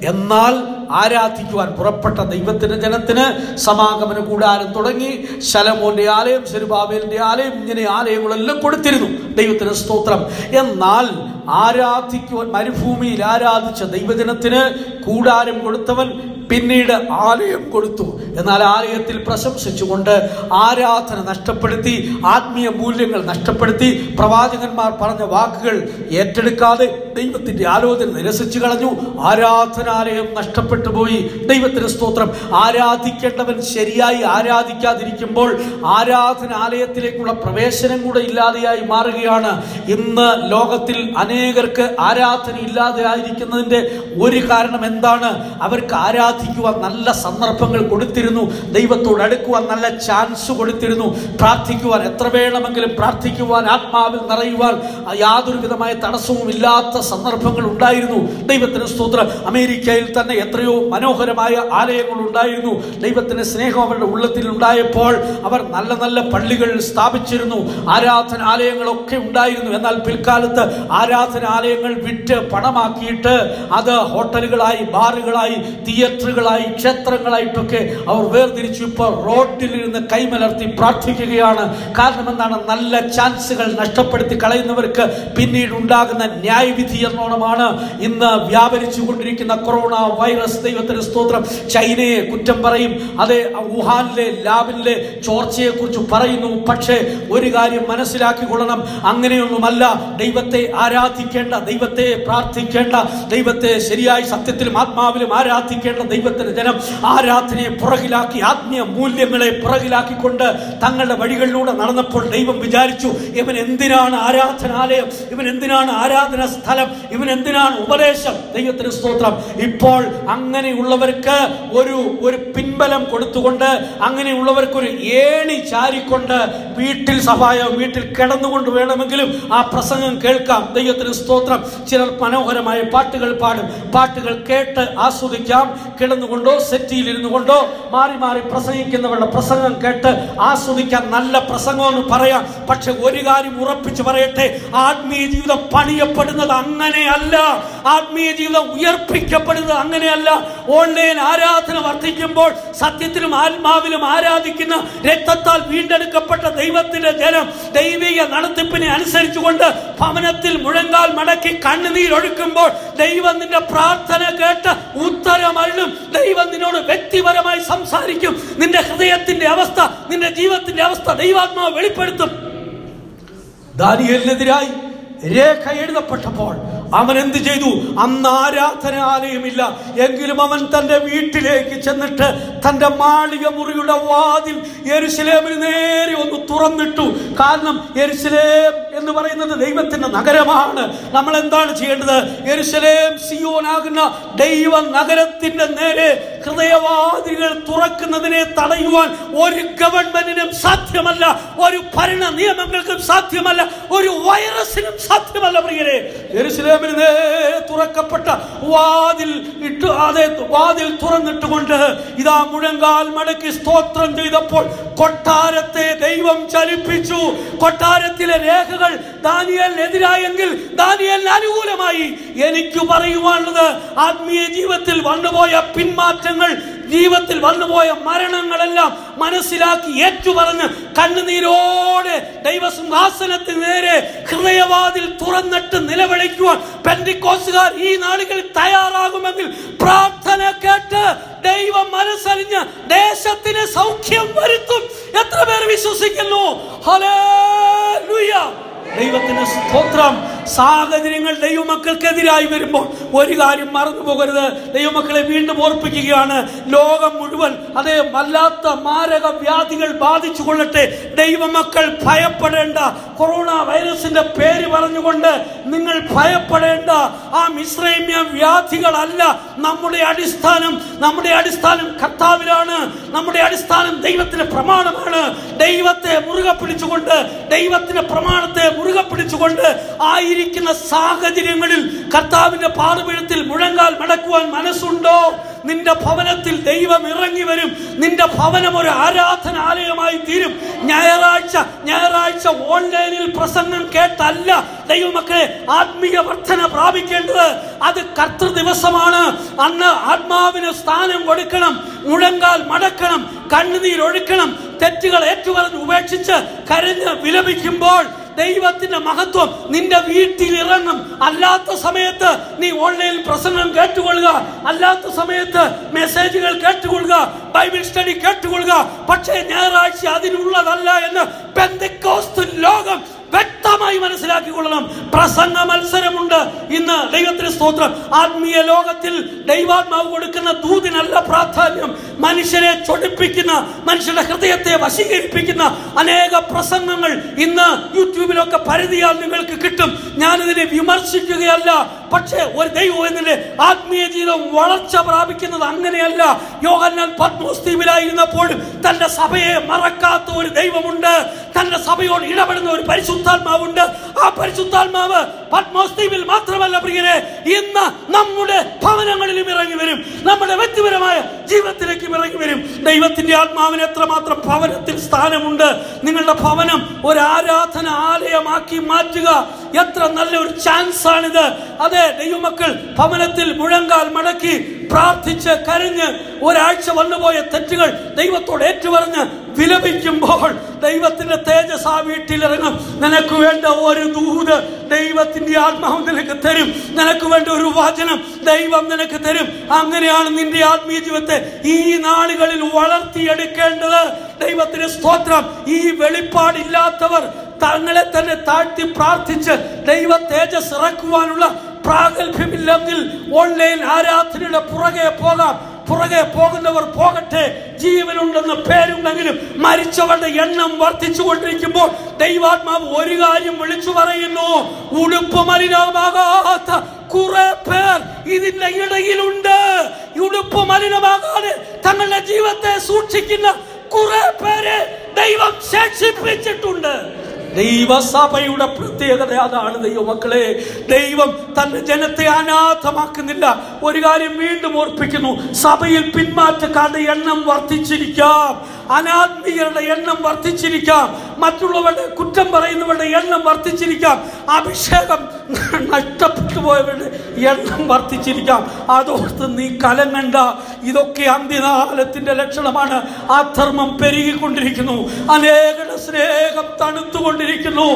എന്നാൽ ആരാധിക്കുവാൻ പുറപ്പെട്ട ദൈവത്തിന്റെ ജനത്തിന് സമാഗമന കൂടാരം തുടങ്ങി ശലോമോന്റെ ആലയം, സെരുബ്ബാബേലിന്റെ ആലയം, ഇങ്ങനെ ആലയങ്ങളെല്ലാം കൊടുത്തിരുന്നു. ദൈവത്തിന് സ്തോത്രം. എന്നാൽ ആരാധിക്കുവാൻ മരുഭൂമിയിൽ ആരാധിച്ച ദൈവജനത്തിന് കൂടാരം കൊടുത്തവൻ പിന്നീട് ആലയം കൊടുത്തു. എന്നാൽ ആലയത്തിൽ പ്രശംസിച്ചുകൊണ്ട് ആരാധന നഷ്ടപ്പെടുത്തി, ആത്മീയ മൂല്യങ്ങൾ നഷ്ടപ്പെടുത്തി, പ്രവാചകന്മാർ പറഞ്ഞ വാക്കുകൾ ഏറ്റെടുക്കാതെ ദൈവത്തിന്റെ ആലോചന നിരസിച്ചു കളഞ്ഞു. ആരാധനാലയം നഷ്ടപ്പെട്ടു പോയി. ദൈവത്തിന് സ്തോത്രം. ആരാധിക്കേണ്ടവൻ ശരിയായി ആരാധിക്കാതിരിക്കുമ്പോൾ ആരാധനാലയത്തിലേക്കുള്ള പ്രവേശനം കൂടെ ഇല്ലാതെയായി മാറുകയാണ്. ഇന്ന് ലോകത്തിൽ അനേകർക്ക് ആരാധന ഇല്ലാതെ ആയിരിക്കുന്നതിന്റെ ഒരു കാരണം എന്താണ്? അവർക്ക് ആരാധിക്കുവാൻ നല്ല സന്ദർഭങ്ങൾ കൊടുത്തിരുന്നു, ദൈവത്തോട് അടുക്കുവാൻ നല്ല ചാൻസ് കൊടുത്തിരുന്നു, പ്രാർത്ഥിക്കുവാൻ എത്ര വേണമെങ്കിലും പ്രാർത്ഥിക്കുവാൻ, ആത്മാവിൽ നിറയുവാൻ യാതൊരു വിധമായ തടസ്സവും ഇല്ലാത്ത സന്ദർഭങ്ങൾ ഉണ്ടായിരുന്നു. ദൈവത്തിന് സ്തോത്രം. അമേരിക്കയിൽ തന്നെ എത്രയോ മനോഹരമായ ആലയങ്ങൾ ഉണ്ടായിരുന്നു. ദൈവത്തിന്റെ സ്നേഹം അവരുടെ ഉള്ളത്തിൽ ഉണ്ടായപ്പോൾ അവർ നല്ല നല്ല പള്ളികൾ സ്ഥാപിച്ചിരുന്നു, ആരാധനാലയങ്ങളൊക്കെ ഉണ്ടായിരുന്നു. എന്നാൽ പിൽക്കാലത്ത് ആരാധനാലയങ്ങൾ വിറ്റ് പണമാക്കിയിട്ട് അത് ഹോട്ടലുകളായി, ബാറുകളായി, തിയേറ്ററുകളായി, ക്ഷേത്രങ്ങളായിട്ടൊക്കെ അവർ വേർതിരിച്ചു. ഇപ്പോൾ റോഡിലിരുന്ന് കൈമലർത്തി പ്രാർത്ഥിക്കുകയാണ്. കാരണം എന്താണ്? നല്ല ചാൻസുകൾ നഷ്ടപ്പെടുത്തി കളയുന്നവർക്ക് പിന്നീട് ഉണ്ടാകുന്ന ന്യായവിധി എന്നോണമാണ് ഇന്ന് വ്യാപരിച്ചു കൊണ്ടിരിക്കുന്ന കൊറോണ വൈറസ്. ദൈവത്തിന് സ്തോത്രം. ചൈനയെ കുറ്റം പറയും, അതെ, വുഹാനിലെ ലാബിലെ ചോർച്ചയെ കുറിച്ച് പറയുന്നു. പക്ഷേ ഒരു കാര്യം മനസ്സിലാക്കിക്കൊള്ളണം, അങ്ങനെയൊന്നുമല്ല. ദൈവത്തെ ആരാധിക്കേണ്ട, ദൈവത്തെ പ്രാർത്ഥിക്കേണ്ട, ദൈവത്തെ ശരിയായി സത്യത്തിലും ആത്മാവിലും ആരാധിക്കേണ്ട ദൈവത്തിന്റെ ജനം ആരാധനയെ പുറകിലാക്കി, ആത്മീയ മൂല്യങ്ങളെ പുറകിലാക്കിക്കൊണ്ട് തങ്ങളുടെ വഴികളിലൂടെ നടന്നപ്പോൾ ദൈവം വിചാരിച്ചു, ഇവൻ എന്തിനാണ് ആരാധനാലയം, ഇവൻ എന്തിനാണ് ആരാധന സ്ഥലം, ഇവൻ എന്തിനാണ് ഉപദേശം. ദൈവത്തിന് സ്തോത്രം. ഇപ്പോൾ അങ്ങനെയുള്ളവർക്ക് ഒരു പിൻബലം കൊടുത്തുകൊണ്ട്, അങ്ങനെയുള്ളവർക്ക് ഒരു ഏണി ചാരിക്കൊണ്ട് വീട്ടിൽ കിടന്നുകൊണ്ട് വേണമെങ്കിലും ആ പ്രസംഗം കേൾക്കാം. ദൈവത്തിന് സ്തോത്രം. ചിലർ മനോഹരമായ പാട്ടുകൾ പാടും, പാട്ടുകൾ കേട്ട് ആസ്വദിക്കാം. കിടന്നുകൊണ്ടോ സെറ്റിയിൽ ഇരുന്നു കൊണ്ടോ മാറി മാറി പ്രസംഗിക്കുന്നവരുടെ പ്രസംഗം കേട്ട് ആസ്വദിക്കാൻ നല്ല പ്രസംഗം എന്ന് പറയാം. പക്ഷെ ഒരു കാര്യം ഉറപ്പിച്ചു പറയട്ടെ, ആത്മീയ ജീവിതം പണിയപ്പെടുന്നത് അങ്ങനെയല്ല, ആത്മീയ ജീവിതം ഉയർപ്പിക്കപ്പെടുന്നത് അങ്ങനെയല്ല. ഓൺലൈൻ ആരാധന വർദ്ധിക്കുമ്പോൾ സത്യത്തിലും ആത്മാവിലും ആരാധിക്കുന്ന രക്തത്താൽ വീണ്ടെടുക്കപ്പെട്ട ദൈവത്തിന്റെ ജനം ദൈവിക നടത്തിപ്പിനെ അനുസരിച്ചുകൊണ്ട് ഭവനത്തിൽ മുഴങ്കാൽ മടക്കി കണ്ണുനീരൊഴുക്കുമ്പോൾ ദൈവം നിന്റെ പ്രാർത്ഥന കേട്ട് ഉത്തരമരുളും. ദൈവം നിന്നോട് വ്യക്തിപരമായി സംസാരിക്കും. നിന്റെ ഹൃദയത്തിന്റെ അവസ്ഥ, നിന്റെ ജീവിതത്തിന്റെ അവസ്ഥ ദൈവാത്മാവ് വെളിപ്പെടുത്തും. ദാനിയേലിനെതിരായി രേഖ എഴുതപ്പെട്ടപ്പോൾ അവൻ എന്ത് ചെയ്തു? അന്ന് ആരാധനാലയമില്ല എങ്കിലും അവൻ തന്റെ വീട്ടിലേക്ക് ചെന്നിട്ട് തന്റെ മാളിക മുറിയുടെ വാതിൽ യെരുശലേമിന് നേരെ ഒന്ന് തുറന്നിട്ടു. കാരണം യെരുശലേം എന്ന് പറയുന്നത് ദൈവത്തിന്റെ നഗരമാണ്. നമ്മൾ എന്താണ് ചെയ്യേണ്ടത്? യെരുശലേം സിയോനാകുന്ന ദൈവ നഗരത്തിന്റെ നേരെ ഹൃദയവാതിലുകൾ തുറക്കുന്നതിനെ തടയുവാൻ ഒരു ഗവൺമെന്റിനും സാധ്യമല്ല, ഒരു ഭരണ നിയമങ്ങൾക്കും സാധ്യമല്ല, ഒരു വൈറസിനും സാധ്യമല്ല. പ്രിയരെ, യെരുശലേമിന് നേരെ തുറക്കപ്പെട്ട വാതിൽ തുറന്നിട്ടുകൊണ്ട് ഇതാ മുഴങ്കാൽ മടക്കി സ്തോത്രം ചെയ്തപ്പോൾ കൊട്ടാരത്തെ ദൈവം ചലിപ്പിച്ചു. കൊട്ടാരത്തിലെ രേഖകൾ ദാനിയേലിനെതിരായെങ്കിൽ ദാനിയേലിന് അനുകൂലമായി. എനിക്ക് പറയുവാനുള്ളത്, ആത്മീയ ജീവിതത്തിൽ വന്നുപോയ പിന്മാറ്റങ്ങൾ, ജീവിതത്തിൽ വന്നുപോയ മരണങ്ങളെല്ലാം മനസ്സിലാക്കി ഏറ്റുപറഞ്ഞ് കണ്ണുനീരോടെ ദൈവസിംഹാസനത്തിന് നേരെ ഹൃദയവാതിൽ തുറന്നിട്ട് നിലവിളിക്കുവാൻ പെന്തിക്കോസ്തുകാർ ഈ നാളുകളിൽ തയ്യാറാകുമെങ്കിൽ പ്രാർത്ഥന കേട്ട് ദൈവം മനസ്സറിഞ്ഞ് ദേശത്തിന് സൗഖ്യം വരുത്തും. എത്ര പേർ വിശ്വസിക്കുന്നു? ഹല്ലേലൂയ. ദൈവത്തിന് സ്തോത്രം. സാഹചര്യങ്ങൾ ദൈവമക്കൾക്കെതിരായി വരുമ്പോൾ ഒരു കാര്യം മറന്നു പോകരുത്. ദൈവമക്കളെ വീണ്ടും ഓർപ്പിക്കുകയാണ്, ലോകം മുഴുവൻ അതേ വല്ലാത്ത മാരക വ്യാധികൾ ബാധിച്ചു കൊള്ളട്ടെ, ദൈവമക്കൾ ഭയപ്പെടേണ്ട. കൊറോണ വൈറസിന്റെ പേര് പറഞ്ഞുകൊണ്ട് നിങ്ങൾ ഭയപ്പെടേണ്ട. ആ മിസ്രൈമ്യ വ്യാധികളല്ല നമ്മുടെ അടിസ്ഥാനം. നമ്മുടെ അടിസ്ഥാനം കർത്താവിലാണ്. നമ്മുടെ അടിസ്ഥാനം ദൈവത്തിന്റെ പ്രമാണമാണ്. ദൈവത്തെ മുറുകെ പിടിച്ചുകൊണ്ട്, ദൈവത്തിന്റെ പ്രമാണത്തെ മുറുകെ പിടിച്ചുകൊണ്ട് 1000 ആയിരിക്കുന്ന സാഹചര്യങ്ങളിൽ കർത്താവിന്റെ പാദപീഠത്തിൽ മുഴങ്കാൽ മടക്കുവാൻ മനസ്സുണ്ടോ? നിന്റെ ഭവനത്തിൽ ദൈവം ഇറങ്ങി വരും. നിന്റെ ഭവനം ഒരു ആരാധനാലയമായി തീരും. ഞായറാഴ്ച ഓൺലൈനിൽ പ്രസംഗം കേട്ടല്ല ദൈവമക്കളെ ആത്മീയ വർധന പ്രാപിക്കേണ്ടത്. അത് കർത്തൃ ദിവസമാണ്. അന്ന് ആത്മാവിന് സ്ഥാനം കൊടുക്കണം, മുഴങ്കാൽ മടക്കണം, കണ്ണുനീരൊഴുക്കണം, തെറ്റുകൾ ഏറ്റുപറഞ്ഞ് ഉപേക്ഷിച്ച് കരഞ്ഞ് വിലപിക്കുമ്പോൾ ദൈവത്തിന്റെ മഹത്വം നിന്റെ വീട്ടിൽ ഇറങ്ങും. അല്ലാത്ത സമയത്ത് നീ ഓൺലൈനിൽ പ്രസംഗം കേട്ടുകൊള്ളുക, അല്ലാത്ത സമയത്ത് മെസ്സേജുകൾ കേട്ടുകൊള്ളുക, ബൈബിൾ സ്റ്റഡി കേട്ടുകൊള്ളുക. പക്ഷേ ഞായറാഴ്ച അതിനുള്ളതല്ല എന്ന് പെന്തക്കോസ്ത് ലോകം വ്യക്തമായി മനസ്സിലാക്കിക്കൊള്ളണം. പ്രസംഗ മത്സരമുണ്ട് ഇന്ന്. ദൈവത്തിന് സ്തോത്രം. ആത്മീയ ലോകത്തിൽ ദൈവാത്മാവ് കൊടുക്കുന്ന ദൂതിനല്ല പ്രാധാന്യം. മനുഷ്യരെ ചൊടിപ്പിക്കുന്ന, മനുഷ്യരുടെ ഹൃദയത്തെ വശീകരിപ്പിക്കുന്ന അനേക പ്രസംഗങ്ങൾ ഇന്ന് യൂട്യൂബിലൊക്കെ പരിധിയാൽ നിങ്ങൾക്ക് കിട്ടും. ഞാനിതിനെ വിമർശിക്കുകയല്ല. പക്ഷേ ഒരു ദൈവം എന്നതിന്റെ ആത്മീയ ജീവിതം വളർച്ച പ്രാപിക്കുന്നത് അങ്ങനെയല്ല. യോഹന്നാൻ പത്മോസ് ദ്വീപിലായിരുന്നപ്പോഴും തന്റെ സഭയെ മറക്കാത്ത ഒരു ദൈവമുണ്ട്. തന്റെ സഭയോട് ഇടപെടുന്ന ഒരു പരിശുദ്ധാത്മാവുണ്ട്. ആ പരിശുദ്ധാത്മാവ് പത്മോസ് ദ്വീപിൽ മാത്രമല്ല പ്രിയരെ, ഇന്ന് നമ്മുടെ ഭവനങ്ങളിലും ഇറങ്ങി വരും, നമ്മുടെ വ്യക്തിപരമായ ജീവിതത്തിലേക്കും ഇറങ്ങി വരും. ദൈവത്തിന്റെ ആത്മാവിന് എത്രമാത്രം ഭവനത്തിൽ സ്ഥാനമുണ്ട്. നിങ്ങളുടെ ഭവനം ഒരു ആരാധനാലയമാക്കി മാറ്റുക. എത്ര നല്ലൊരു ചാൻസ് ആണിത്. അതെ, ദൈവമക്കൾ ഭവനത്തിൽ മുഴങ്കാൽ മടക്കി പ്രാർത്ഥിച്ച് കരഞ്ഞ് ഒരാഴ്ച വന്നുപോയ തെറ്റുകൾ ദൈവത്തോട് ഏറ്റുപറഞ്ഞ് വിലപിക്കുമ്പോൾ ദൈവത്തിന്റെ തേജസ് ആ വീട്ടിലിറങ്ങും. നിനക്ക് വേണ്ട ഒരു ദൂത് ദൈവത്തിന്റെ ആത്മാവ് നിനക്ക് തരും. നിനക്ക് വേണ്ട ഒരു വചനം ദൈവം നിനക്ക് തരും. അങ്ങനെയാണ് നിന്റെ ആത്മീയ ജീവിതത്തെ ഈ നാളുകളിൽ വളർത്തിയെടുക്കേണ്ടത്. ദൈവത്തിന് സ്തോത്രം. ഈ വെളിപ്പാടില്ലാത്തവർ തങ്ങളെ തന്നെ താഴ്ത്തി പ്രാർത്ഥിച്ച് ദൈവ തേജസ് ഇറക്കുവാനുള്ള പ്രാഗൽഭ്യമില്ലെങ്കിൽ ഓൺലൈൻ ആരാധനയുടെ പുറകെ പോകുന്നവർ പോകട്ടെ. ജീവനുണ്ടെന്ന് പേരുണ്ടെങ്കിലും മരിച്ചവരുടെ എണ്ണം വർദ്ധിച്ചുകൊണ്ടിരിക്കുമ്പോൾ ദൈവാത്മാവ് ഒരു കാര്യം വിളിച്ചു പറയുന്നു: ഉടുപ്പ് മലിനമാകാത്ത കുറെ പേർ ഇതിന്റെ ഇടയിലുണ്ട്. ഉടുപ്പ് മലിനമാകാതെ തങ്ങളുടെ ജീവിതത്തെ സൂക്ഷിക്കുന്ന കുറെ പേരെ ദൈവം ശേഷിപ്പിച്ചിട്ടുണ്ട്. ദൈവസഭയുടെ പ്രത്യേകത അതാണ്. ദൈവമക്കളെ, ദൈവം തന്റെ ജനത്തെ അനാഥമാക്കുന്നില്ല. ഒരു കാര്യം വീണ്ടും ഓർപ്പിക്കുന്നു: സഭയിൽ പിന്മാറ്റക്കാരുടെ എണ്ണം വർദ്ധിച്ചിരിക്കാം, അനാത്മീയരുടെ എണ്ണം വർദ്ധിച്ചിരിക്കാം, മറ്റുള്ളവരുടെ കുറ്റം പറയുന്നവരുടെ എണ്ണം വർദ്ധിച്ചിരിക്കാം, അഭിഷേകം നഷ്ടപ്പെട്ടു പോയവരുടെ എണ്ണം വർദ്ധിച്ചിരിക്കാം. അതോർത്ത് നീ കലങ്ങണ്ട. ഇതൊക്കെ അന്ത്യകാലത്തിന്റെ ലക്ഷണമാണ്. അധർമ്മം പെരുകിക്കൊണ്ടിരിക്കുന്നു, അനേകരുടെ സ്നേഹം തണുത്തുകൊണ്ടിരിക്കുന്നു.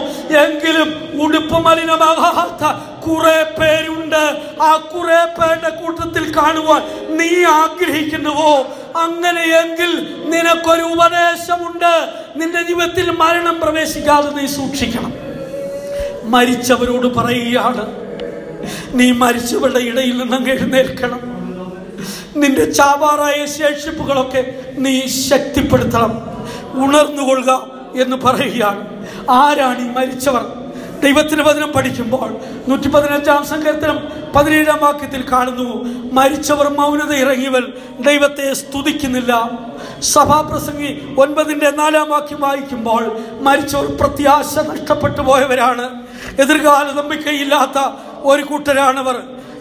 എങ്കിലും ഉടുപ്പ് മലിനമാകാത്ത കുറെ പേരുണ്ട്. ആ കുറെ പേരുടെ കൂട്ടത്തിൽ കാണുവാൻ നീ ആഗ്രഹിക്കുന്നുവോ? അങ്ങനെയെങ്കിൽ നിനക്കൊരു ഉപദേശമുണ്ട്. നിന്റെ ജീവിതത്തിൽ മരണം പ്രവേശിക്കാതെ നീ സൂക്ഷിക്കണം. മരിച്ചവരോട് പറയുകയാണ്, നീ മരിച്ചവരുടെ ഇടയിൽ നിന്ന് എഴുന്നേൽക്കണം. നിന്റെ ചാവാറായ ശേഷിപ്പുകളൊക്കെ നീ ശക്തിപ്പെടുത്തണം, ഉണർന്നുകൊള്ളുക എന്ന് പറയുകയാണ്. ആരാണ് ഈ മരിച്ചവർ? ദൈവത്തിന്റെ വചനം പഠിക്കുമ്പോൾ 115 സങ്കീർത്തനം 17 വാക്യത്തിൽ കാണുന്നു: മരിച്ചവർ മൗനത ഇറങ്ങിയവർ ദൈവത്തെ സ്തുതിക്കുന്നില്ല. സഭാപ്രസംഗി 9:4 വാക്യം വായിക്കുമ്പോൾ മരിച്ചവർ പ്രത്യാശ നഷ്ടപ്പെട്ടു പോയവരാണ്. എതിർകാല നമ്പിക്കയില്ലാത്ത ഒരു കൂട്ടരാണവർ.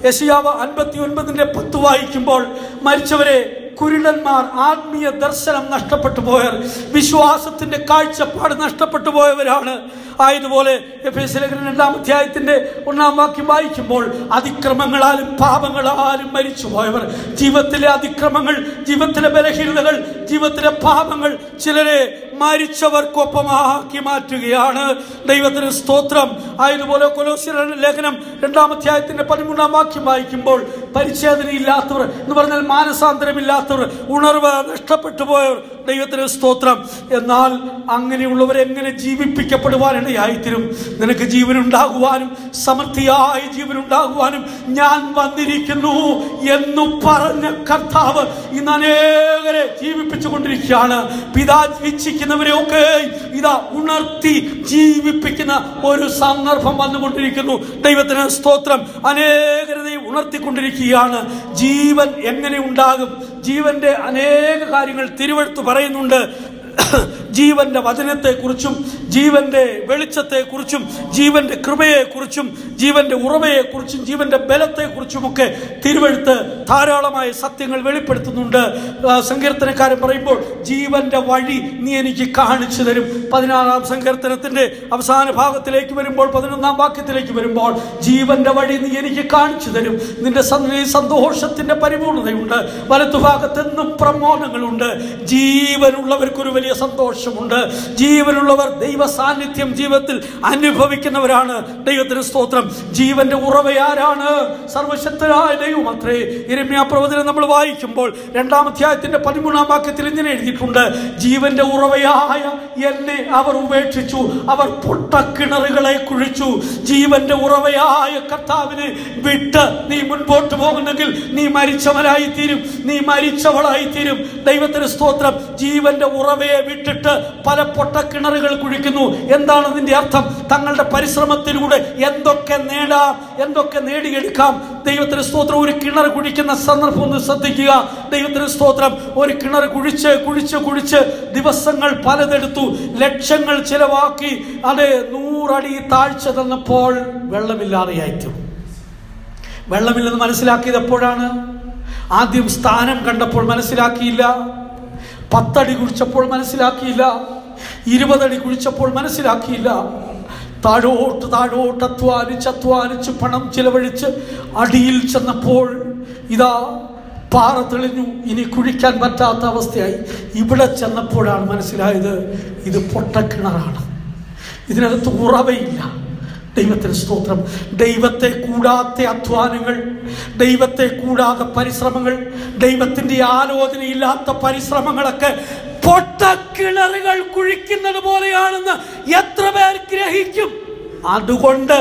യെശയ്യാവ് 59:10 വായിക്കുമ്പോൾ മരിച്ചവരെ കുരുടന്മാർ, ആത്മീയ ദർശനം നഷ്ടപ്പെട്ടു പോയവർ, വിശ്വാസത്തിന്റെ കാഴ്ചപ്പാട് നഷ്ടപ്പെട്ടു പോയവരാണ്. ആയതുപോലെ എഫേസ്യലേഖനം 2-ാം അധ്യായത്തിന്റെ 1-ാം വാക്യം വായിക്കുമ്പോൾ അതിക്രമങ്ങളാലും പാപങ്ങളാലും മരിച്ചു പോയവർ, ജീവിതത്തിലെ അതിക്രമങ്ങൾ, ജീവിതത്തിലെ ബലഹീനതകൾ, ജീവിതത്തിലെ പാപങ്ങൾ ചിലരെ മരിച്ചവർക്കൊപ്പമാക്കി മാറ്റുകയാണ്. ദൈവത്തിന് സ്തോത്രം. ആയതുപോലെ കൊലോസ്യരുടെ ലേഖനം 2-ാം അധ്യായത്തിന്റെ 13-ാം വാക്യം വായിക്കുമ്പോൾ പരിച്ഛേദനയില്ലാത്തവർ എന്ന് പറഞ്ഞാൽ മാനസാന്തരമില്ലാത്തവർ, ഉണർവ് നഷ്ടപ്പെട്ടു പോയവർ. ദൈവത്തിന് സ്തോത്രം. എന്നാൽ അങ്ങനെയുള്ളവരെ എങ്ങനെ ജീവിപ്പിക്കപ്പെടുവാനിടയായിത്തീരും? നിനക്ക് ജീവനുണ്ടാകുവാനും സമൃദ്ധിയായി ജീവനുണ്ടാകുവാനും ഞാൻ വന്നിരിക്കുന്നു എന്നു പറഞ്ഞ കർത്താവ് ഇന്ന് അനേകരെ ജീവിപ്പിച്ചു കൊണ്ടിരിക്കുകയാണ്. പിതാവിച്ഛിക്കുന്നവരെ ഒക്കെ ഇതാ ഉണർത്തി ജീവിപ്പിക്കുന്ന ഒരു സന്ദർഭം വന്നുകൊണ്ടിരിക്കുന്നു. ദൈവത്തിന് സ്തോത്രം. അനേകരെ ഉണർത്തിക്കൊണ്ടിരിക്കുകയാണ്. ജീവൻ എങ്ങനെ ഉണ്ടാകും? ജീവന്റെ അനേക കാര്യങ്ങൾ തിരുവെഴുത്ത് പറയുന്നുണ്ട്. ജീവന്റെ വചനത്തെക്കുറിച്ചും ജീവന്റെ വെളിച്ചത്തെക്കുറിച്ചും ജീവന്റെ കൃപയെക്കുറിച്ചും ജീവന്റെ ഉറവയെക്കുറിച്ചും ജീവന്റെ ബലത്തെക്കുറിച്ചുമൊക്കെ തിരുവെഴുത്ത് ധാരാളമായ സത്യങ്ങൾ വെളിപ്പെടുത്തുന്നുണ്ട്. സങ്കീർത്തനക്കാരൻ പറയുമ്പോൾ ജീവന്റെ വഴി നീ എനിക്ക് കാണിച്ചു തരും. 16-ാം സങ്കീർത്തനത്തിന്റെ അവസാന ഭാഗത്തിലേക്ക് വരുമ്പോൾ 11-ാം വാക്യത്തിലേക്ക് വരുമ്പോൾ ജീവന്റെ വഴി നീ എനിക്ക് കാണിച്ചു തരും. നിന്റെ സന്തോഷത്തിന്റെ പരിപൂർണതയുണ്ട്. വലത്തുഭാഗത്തെന്നും പ്രമോദങ്ങളുണ്ട്. ജീവനുള്ളവർക്കൊരു വലിയ സന്തോഷമുണ്ട്. ജീവനുള്ളവർ ദൈവ സാന്നിധ്യം ജീവിതത്തിൽ അനുഭവിക്കുന്നവരാണ്. ദൈവത്തിന് സ്തോത്രം. ജീവന്റെ ഉറവയാരാണ്? സർവശക്തനായ ദൈവമത്രേ. യിരെമ്യാ പ്രവചനം നമ്മൾ വായിക്കുമ്പോൾ 2-ാം അധ്യായത്തിന്റെ 13-ാം വാക്യത്തിൽ ഇങ്ങനെ എഴുതിയിട്ടുണ്ട്: ജീവന്റെ ഉറവയായ എന്നെ അവർ ഉപേക്ഷിച്ചു, അവർ പൊട്ടക്കിണറുകളെ കുഴിച്ചു. ജീവന്റെ ഉറവയായ കർത്താവിനെ വിട്ട് നീ മുൻപോട്ട് പോകുന്നെങ്കിൽ നീ മരിച്ചവനായിത്തീരും, നീ മരിച്ചവളായിത്തീരും. ദൈവത്തിന് സ്തോത്രം. ജീവന്റെ ഉറവയെ വിട്ടിട്ട് പല പൊട്ടക്കിണറുകൾ കുഴിക്കുന്നു. എന്താണ് അതിന്റെ അർത്ഥം? തങ്ങളുടെ പരിശ്രമത്തിലൂടെ എന്തൊക്കെ നേടാം, എന്തൊക്കെ നേടിയെടുക്കാം. ദൈവത്തിന് സ്തോത്രം. ഒരു കിണർ കുഴിക്കുന്ന സന്ദർഭം ഒന്ന് ശ്രദ്ധിക്കുക. ദൈവത്തിന് സ്തോത്രം. ഒരു കിണർ കുഴിച്ച് കുഴിച്ച് കുഴിച്ച് ദിവസങ്ങൾ പലതെടുത്തു, ലക്ഷങ്ങൾ ചിലവാക്കി. അതെ, 100 അടി താഴ്ച തന്നപ്പോൾ വെള്ളമില്ലാതെയായിട്ടു. വെള്ളമില്ലെന്ന് മനസ്സിലാക്കിയത് എപ്പോഴാണ്? ആദ്യം സ്ഥാനം കണ്ടപ്പോൾ മനസ്സിലാക്കിയില്ല. 10 അടി കുഴിച്ചപ്പോൾ മനസ്സിലാക്കിയില്ല. 20 അടി കുഴിച്ചപ്പോൾ മനസ്സിലാക്കിയില്ല. താഴോട്ട് താഴോട്ട് അധ്വാനിച്ച് പണം ചിലവഴിച്ച് അടിയിൽ ചെന്നപ്പോൾ ഇതാ പാറ തെളിഞ്ഞു. ഇനി കുഴിക്കാൻ പറ്റാത്ത അവസ്ഥയായി. ഇവിടെ ചെന്നപ്പോഴാണ് മനസ്സിലായത് ഇത് പൊട്ടക്കിണറാണ്, ഇതിനകത്ത് ഉറവയില്ല. ദൈവത്തിന് സ്തോത്രം. ദൈവത്തെ കൂടാത്ത അധ്വാനങ്ങൾ, ദൈവത്തെ കൂടാതെ പരിശ്രമങ്ങൾ, ദൈവത്തിന്റെ ആലോചനയില്ലാത്ത പരിശ്രമങ്ങളൊക്കെ പൊട്ടക്കിണറുകൾ കുഴിക്കുന്നത് പോലെയാണെന്ന് എത്ര പേർ ഗ്രഹിക്കും? അതുകൊണ്ട്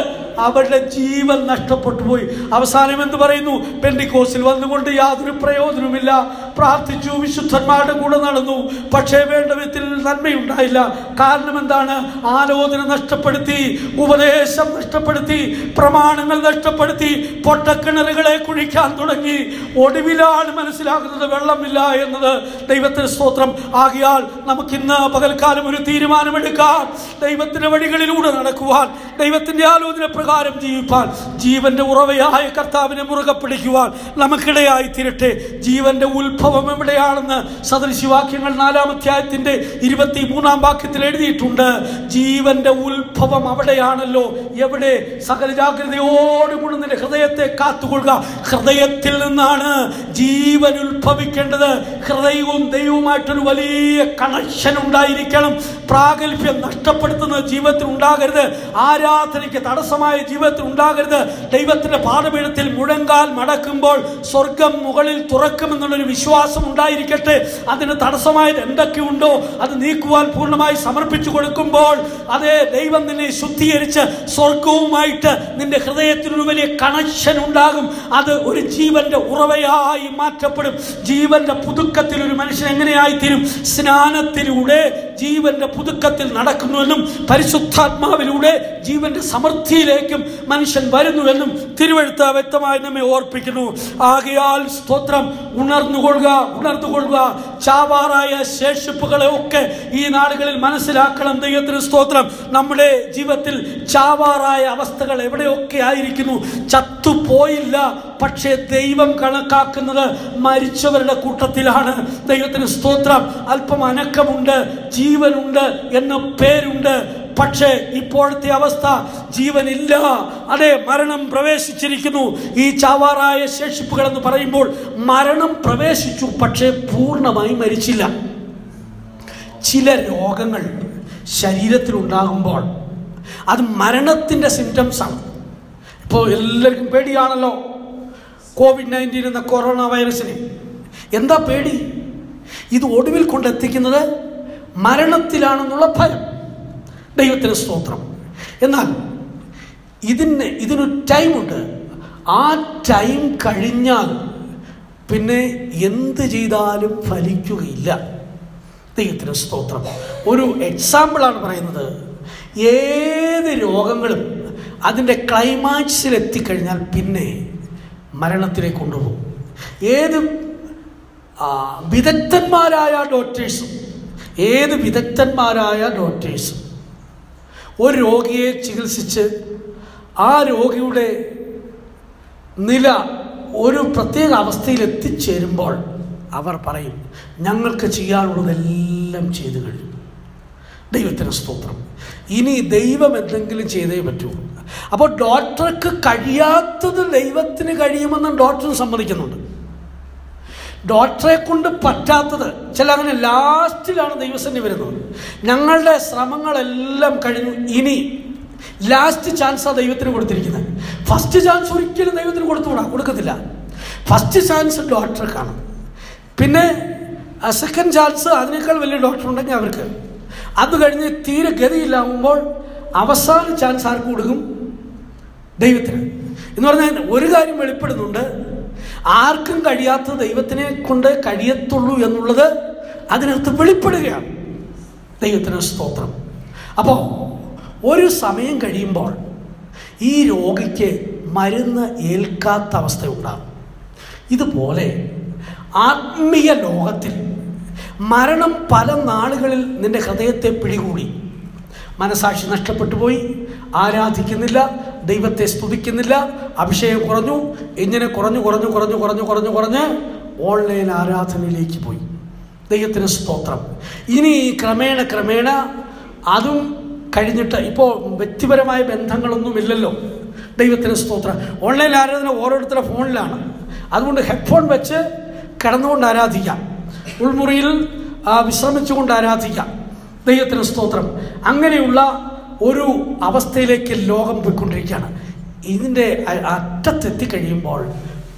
അവരുടെ ജീവൻ നഷ്ടപ്പെട്ടു പോയി. അവസാനം എന്ത് പറയുന്നു? പെന്തിക്കോസ്തിൽ വന്നുകൊണ്ട് യാതൊരു പ്രയോജനവുമില്ല. പ്രാർത്ഥിച്ചു, വിശുദ്ധന്മാരുടെ കൂടെ നടന്നു, പക്ഷേ വേണ്ട വിധത്തിൽ നന്മയുണ്ടായില്ല. കാരണം എന്താണ്? ആലോചന നഷ്ടപ്പെടുത്തി, ഉപദേശം നഷ്ടപ്പെടുത്തി, പ്രമാണങ്ങൾ നഷ്ടപ്പെടുത്തി, പൊട്ടക്കിണറുകളെ കുഴിക്കാൻ തുടങ്ങി. ഒടുവിലാണ് മനസ്സിലാക്കുന്നത് വെള്ളമില്ല എന്നത്. ദൈവത്തിന് സ്തോത്രം. ആകയാൽ നമുക്കിന്ന് പകൽക്കാലം ഒരു തീരുമാനമെടുക്കാം. ദൈവത്തിന്റെ വഴികളിലൂടെ നടക്കുവാൻ, ദൈവത്തിന്റെ ആലോചന പ്രകാരം ജീവിപ്പാൻ, ജീവന്റെ ഉറവയായ കർത്താവിനെ മുറുകെ പിടിക്കുവാൻ നമുക്കിടയായി തീരട്ടെ. ജീവന്റെ ഉത്ഭവം എവിടെയാണെന്ന് സദൃശവാക്യങ്ങൾ 4-ാം അധ്യായത്തിന്റെ 23-ാം വാക്യത്തിൽ എഴുതിയിട്ടുണ്ട്. ജീവന്റെ ഉത്ഭവം അവിടെയാണല്ലോ. എവിടെ? സകല ജാഗ്രതയോടുകൂടി നിന്റെ ഹൃദയത്തെ കാത്തുകൊള്ളുക. ഹൃദയത്തിൽ നിന്നാണ് ജീവൻ ഉത്ഭവിക്കേണ്ടത്. ഹൃദയവും ദൈവവുമായിട്ടൊരു വലിയ കണക്ഷൻ ഉണ്ടായിരിക്കണം. പ്രാഗൽഭ്യം നഷ്ടപ്പെടുത്തുന്ന ജീവിതത്തിൽ ഉണ്ടാകരുത്. ആരാധനയ്ക്ക് തടസ്സമായ ജീവിതത്തിൽ ഉണ്ടാകരുത്. ദൈവത്തിന്റെ പാദപീഠത്തിൽ മുഴങ്കാൽ മടക്കുമ്പോൾ സ്വർഗം മുകളിൽ തുറക്കുമെന്നുള്ളൊരു വിശ്വാസം ഉണ്ടായിരിക്കട്ടെ. അതിന് തടസ്സമായത് എന്തൊക്കെയുണ്ടോ അത് നീക്കുവാൻ പൂർണ്ണമായി സമർപ്പിച്ചു കൊടുക്കുമ്പോൾ അതേ ദൈവം നിന്നെ ശുദ്ധീകരിച്ച് സ്വർഗവുമായിട്ട് നിന്റെ ഹൃദയത്തിനൊരു വലിയ കണക്ഷൻ ഉണ്ടാകും. അത് ഒരു ജീവന്റെ ഉറവയായി മാറ്റപ്പെടും. ജീവന്റെ പുതുക്കത്തിൽ ഒരു മനുഷ്യൻ എങ്ങനെയായിത്തീരും? സ്നാനത്തിലൂടെ ജീവന്റെ പുതുക്കത്തിൽ നടക്കുന്നുവെന്നും പരിശുദ്ധാത്മാവിലൂടെ ജീവന്റെ സമൃദ്ധിയിലേക്കും മനുഷ്യൻ വരുന്നുവെന്നും തിരുവെഴുത്ത് വ്യക്തമായി നമ്മെ ഓർപ്പിക്കുന്നു. ആകയാൽ സ്തോത്രം. ഉണർന്നുകൊള്ളുക. ചാവാറായ ശേഷിപ്പുകളെ ഒക്കെ ഈ നാടുകളിൽ മനസ്സിലാക്കണം. ദൈവത്തിന് സ്തോത്രം. നമ്മുടെ ജീവിതത്തിൽ ചാവാറായ അവസ്ഥകൾ എവിടെയൊക്കെ ആയിരിക്കുന്നു. ചത്തുപോയില്ല, പക്ഷേ ദൈവം കണക്കാക്കുന്നത് മരിച്ചവരുടെ കൂട്ടത്തിലാണ്. ദൈവത്തിന് സ്തോത്രം. അല്പം അനക്കമുണ്ട്, ജീവനുണ്ട് എന്ന പേരുണ്ട്, പക്ഷേ ഇപ്പോഴത്തെ അവസ്ഥ ജീവനില്ല. അതെ, മരണം പ്രവേശിച്ചിരിക്കുന്നു. ഈ ചാവാറായ ശേഷിപ്പുകൾ എന്ന് പറയുമ്പോൾ മരണം പ്രവേശിച്ചു, പക്ഷേ പൂർണ്ണമായി മരിച്ചില്ല. ചില രോഗങ്ങൾ ശരീരത്തിലുണ്ടാകുമ്പോൾ അത് മരണത്തിൻ്റെ സിംറ്റംസ് ആണ്. ഇപ്പോൾ എല്ലാവർക്കും പേടിയാണല്ലോ COVID-19 എന്ന കൊറോണ വൈറസിന്. എന്താ പേടി? ഇത് ഒടുവിൽ കൊണ്ടെത്തിക്കുന്നത് മരണത്തിലാണെന്നുള്ള ഭയം. ദൈവത്തിന് സ്തോത്രം. എന്നാൽ ഇതിനൊരു ടൈമുണ്ട്. ആ ടൈം കഴിഞ്ഞാൽ പിന്നെ എന്ത് ചെയ്താലും ഫലിക്കുകയില്ല. ദൈവത്തിന് സ്തോത്രം. ഒരു എക്സാമ്പിളാണ് പറയുന്നത്. ഏത് രോഗങ്ങളും അതിൻ്റെ ക്ലൈമാക്സിൽ എത്തിക്കഴിഞ്ഞാൽ പിന്നെ മരണത്തിലേക്ക് കൊണ്ടുപോകും. ഏത് വിദഗ്ധന്മാരായ ഡോക്ടേഴ്സും ഒരു രോഗിയെ ചികിത്സിച്ച് ആ രോഗിയുടെ നില ഒരു പ്രത്യേക അവസ്ഥയിൽ എത്തിച്ചേരുമ്പോൾ അവർ പറയും, ഞങ്ങൾക്ക് ചെയ്യാനുള്ളതെല്ലാം ചെയ്തു കഴിഞ്ഞു. ദൈവത്തിന് സ്തോത്രം. ഇനി ദൈവം എന്തെങ്കിലും ചെയ്തേ പറ്റൂ. അപ്പോൾ ഡോക്ടർക്ക് കഴിയാത്തത് ദൈവത്തിന് കഴിയുമെന്ന് ഡോക്ടർ സമ്മതിക്കുന്നുണ്ട്. ഡോക്ടറെ കൊണ്ട് പറ്റാത്തത് അങ്ങനെ ലാസ്റ്റിലാണ് ദൈവസന്നിധി വരുന്നത്. ഞങ്ങളുടെ ശ്രമങ്ങളെല്ലാം കഴിഞ്ഞു, ഇനി ലാസ്റ്റ് ചാൻസാണ് ദൈവത്തിന് കൊടുത്തിരിക്കുന്നത്. ഫസ്റ്റ് ചാൻസ് ഒരിക്കലും ദൈവത്തിന് കൊടുക്കത്തില്ല. ഫസ്റ്റ് ചാൻസ് ഡോക്ടർക്കാണ്. പിന്നെ സെക്കൻഡ് ചാൻസ് അതിനേക്കാൾ വലിയ ഡോക്ടർ ഉണ്ടെങ്കിൽ അവർക്ക്. അത് കഴിഞ്ഞ് തീരെ ഗതിയില്ലാകുമ്പോൾ അവസാന ചാൻസ് ആർക്ക് കൊടുക്കും? ദൈവത്തിന്. എന്ന് പറഞ്ഞാൽ ഒരു കാര്യം വെളിപ്പെടുന്നുണ്ട്, ആർക്കും കഴിയാത്തത് ദൈവത്തിനെ കൊണ്ട് കഴിയത്തുള്ളൂ എന്നുള്ളത് അതിനകത്ത് വെളിപ്പെടുകയാണ്. ദൈവത്തിന് സ്തോത്രം. അപ്പോൾ ഒരു സമയം കഴിയുമ്പോൾ ഈ രോഗിക്ക് മരുന്ന് ഏൽക്കാത്ത അവസ്ഥയുണ്ടാകും. ഇതുപോലെ ആത്മീയ ലോകത്തിൽ മരണം പല നാളുകളിൽ നിന്റെ ഹൃദയത്തെ പിടികൂടി, മനസാക്ഷി നഷ്ടപ്പെട്ടു പോയി, ആരാധിക്കുന്നില്ല, ദൈവത്തെ സ്തുതിക്കുന്നില്ല, അഭിഷേകം കുറഞ്ഞു, ഇങ്ങനെ കുറഞ്ഞ് ഓൺലൈൻ ആരാധനയിലേക്ക് പോയി. ദൈവത്തിന് സ്തോത്രം. ഇനി ക്രമേണ അതും കഴിഞ്ഞിട്ട് ഇപ്പോൾ വ്യക്തിപരമായ ബന്ധങ്ങളൊന്നുമില്ലല്ലോ. ദൈവത്തിന് സ്തോത്രം. ഓൺലൈൻ ആരാധന ഓരോരുത്തരുടെ ഫോണിലാണ്. അതുകൊണ്ട് ഹെഡ്ഫോൺ വെച്ച് കിടന്നുകൊണ്ട് ആരാധിക്കാം, ഉൾമുറിയിൽ വിശ്രമിച്ചുകൊണ്ട് ആരാധിക്കാം. ദൈവത്തിന് സ്തോത്രം. അങ്ങനെയുള്ള ഒരു അവസ്ഥയിലേക്ക് ലോകം പോയിക്കൊണ്ടിരിക്കുകയാണ്. ഇതിൻ്റെ അറ്റത്തെത്തിക്കഴിയുമ്പോൾ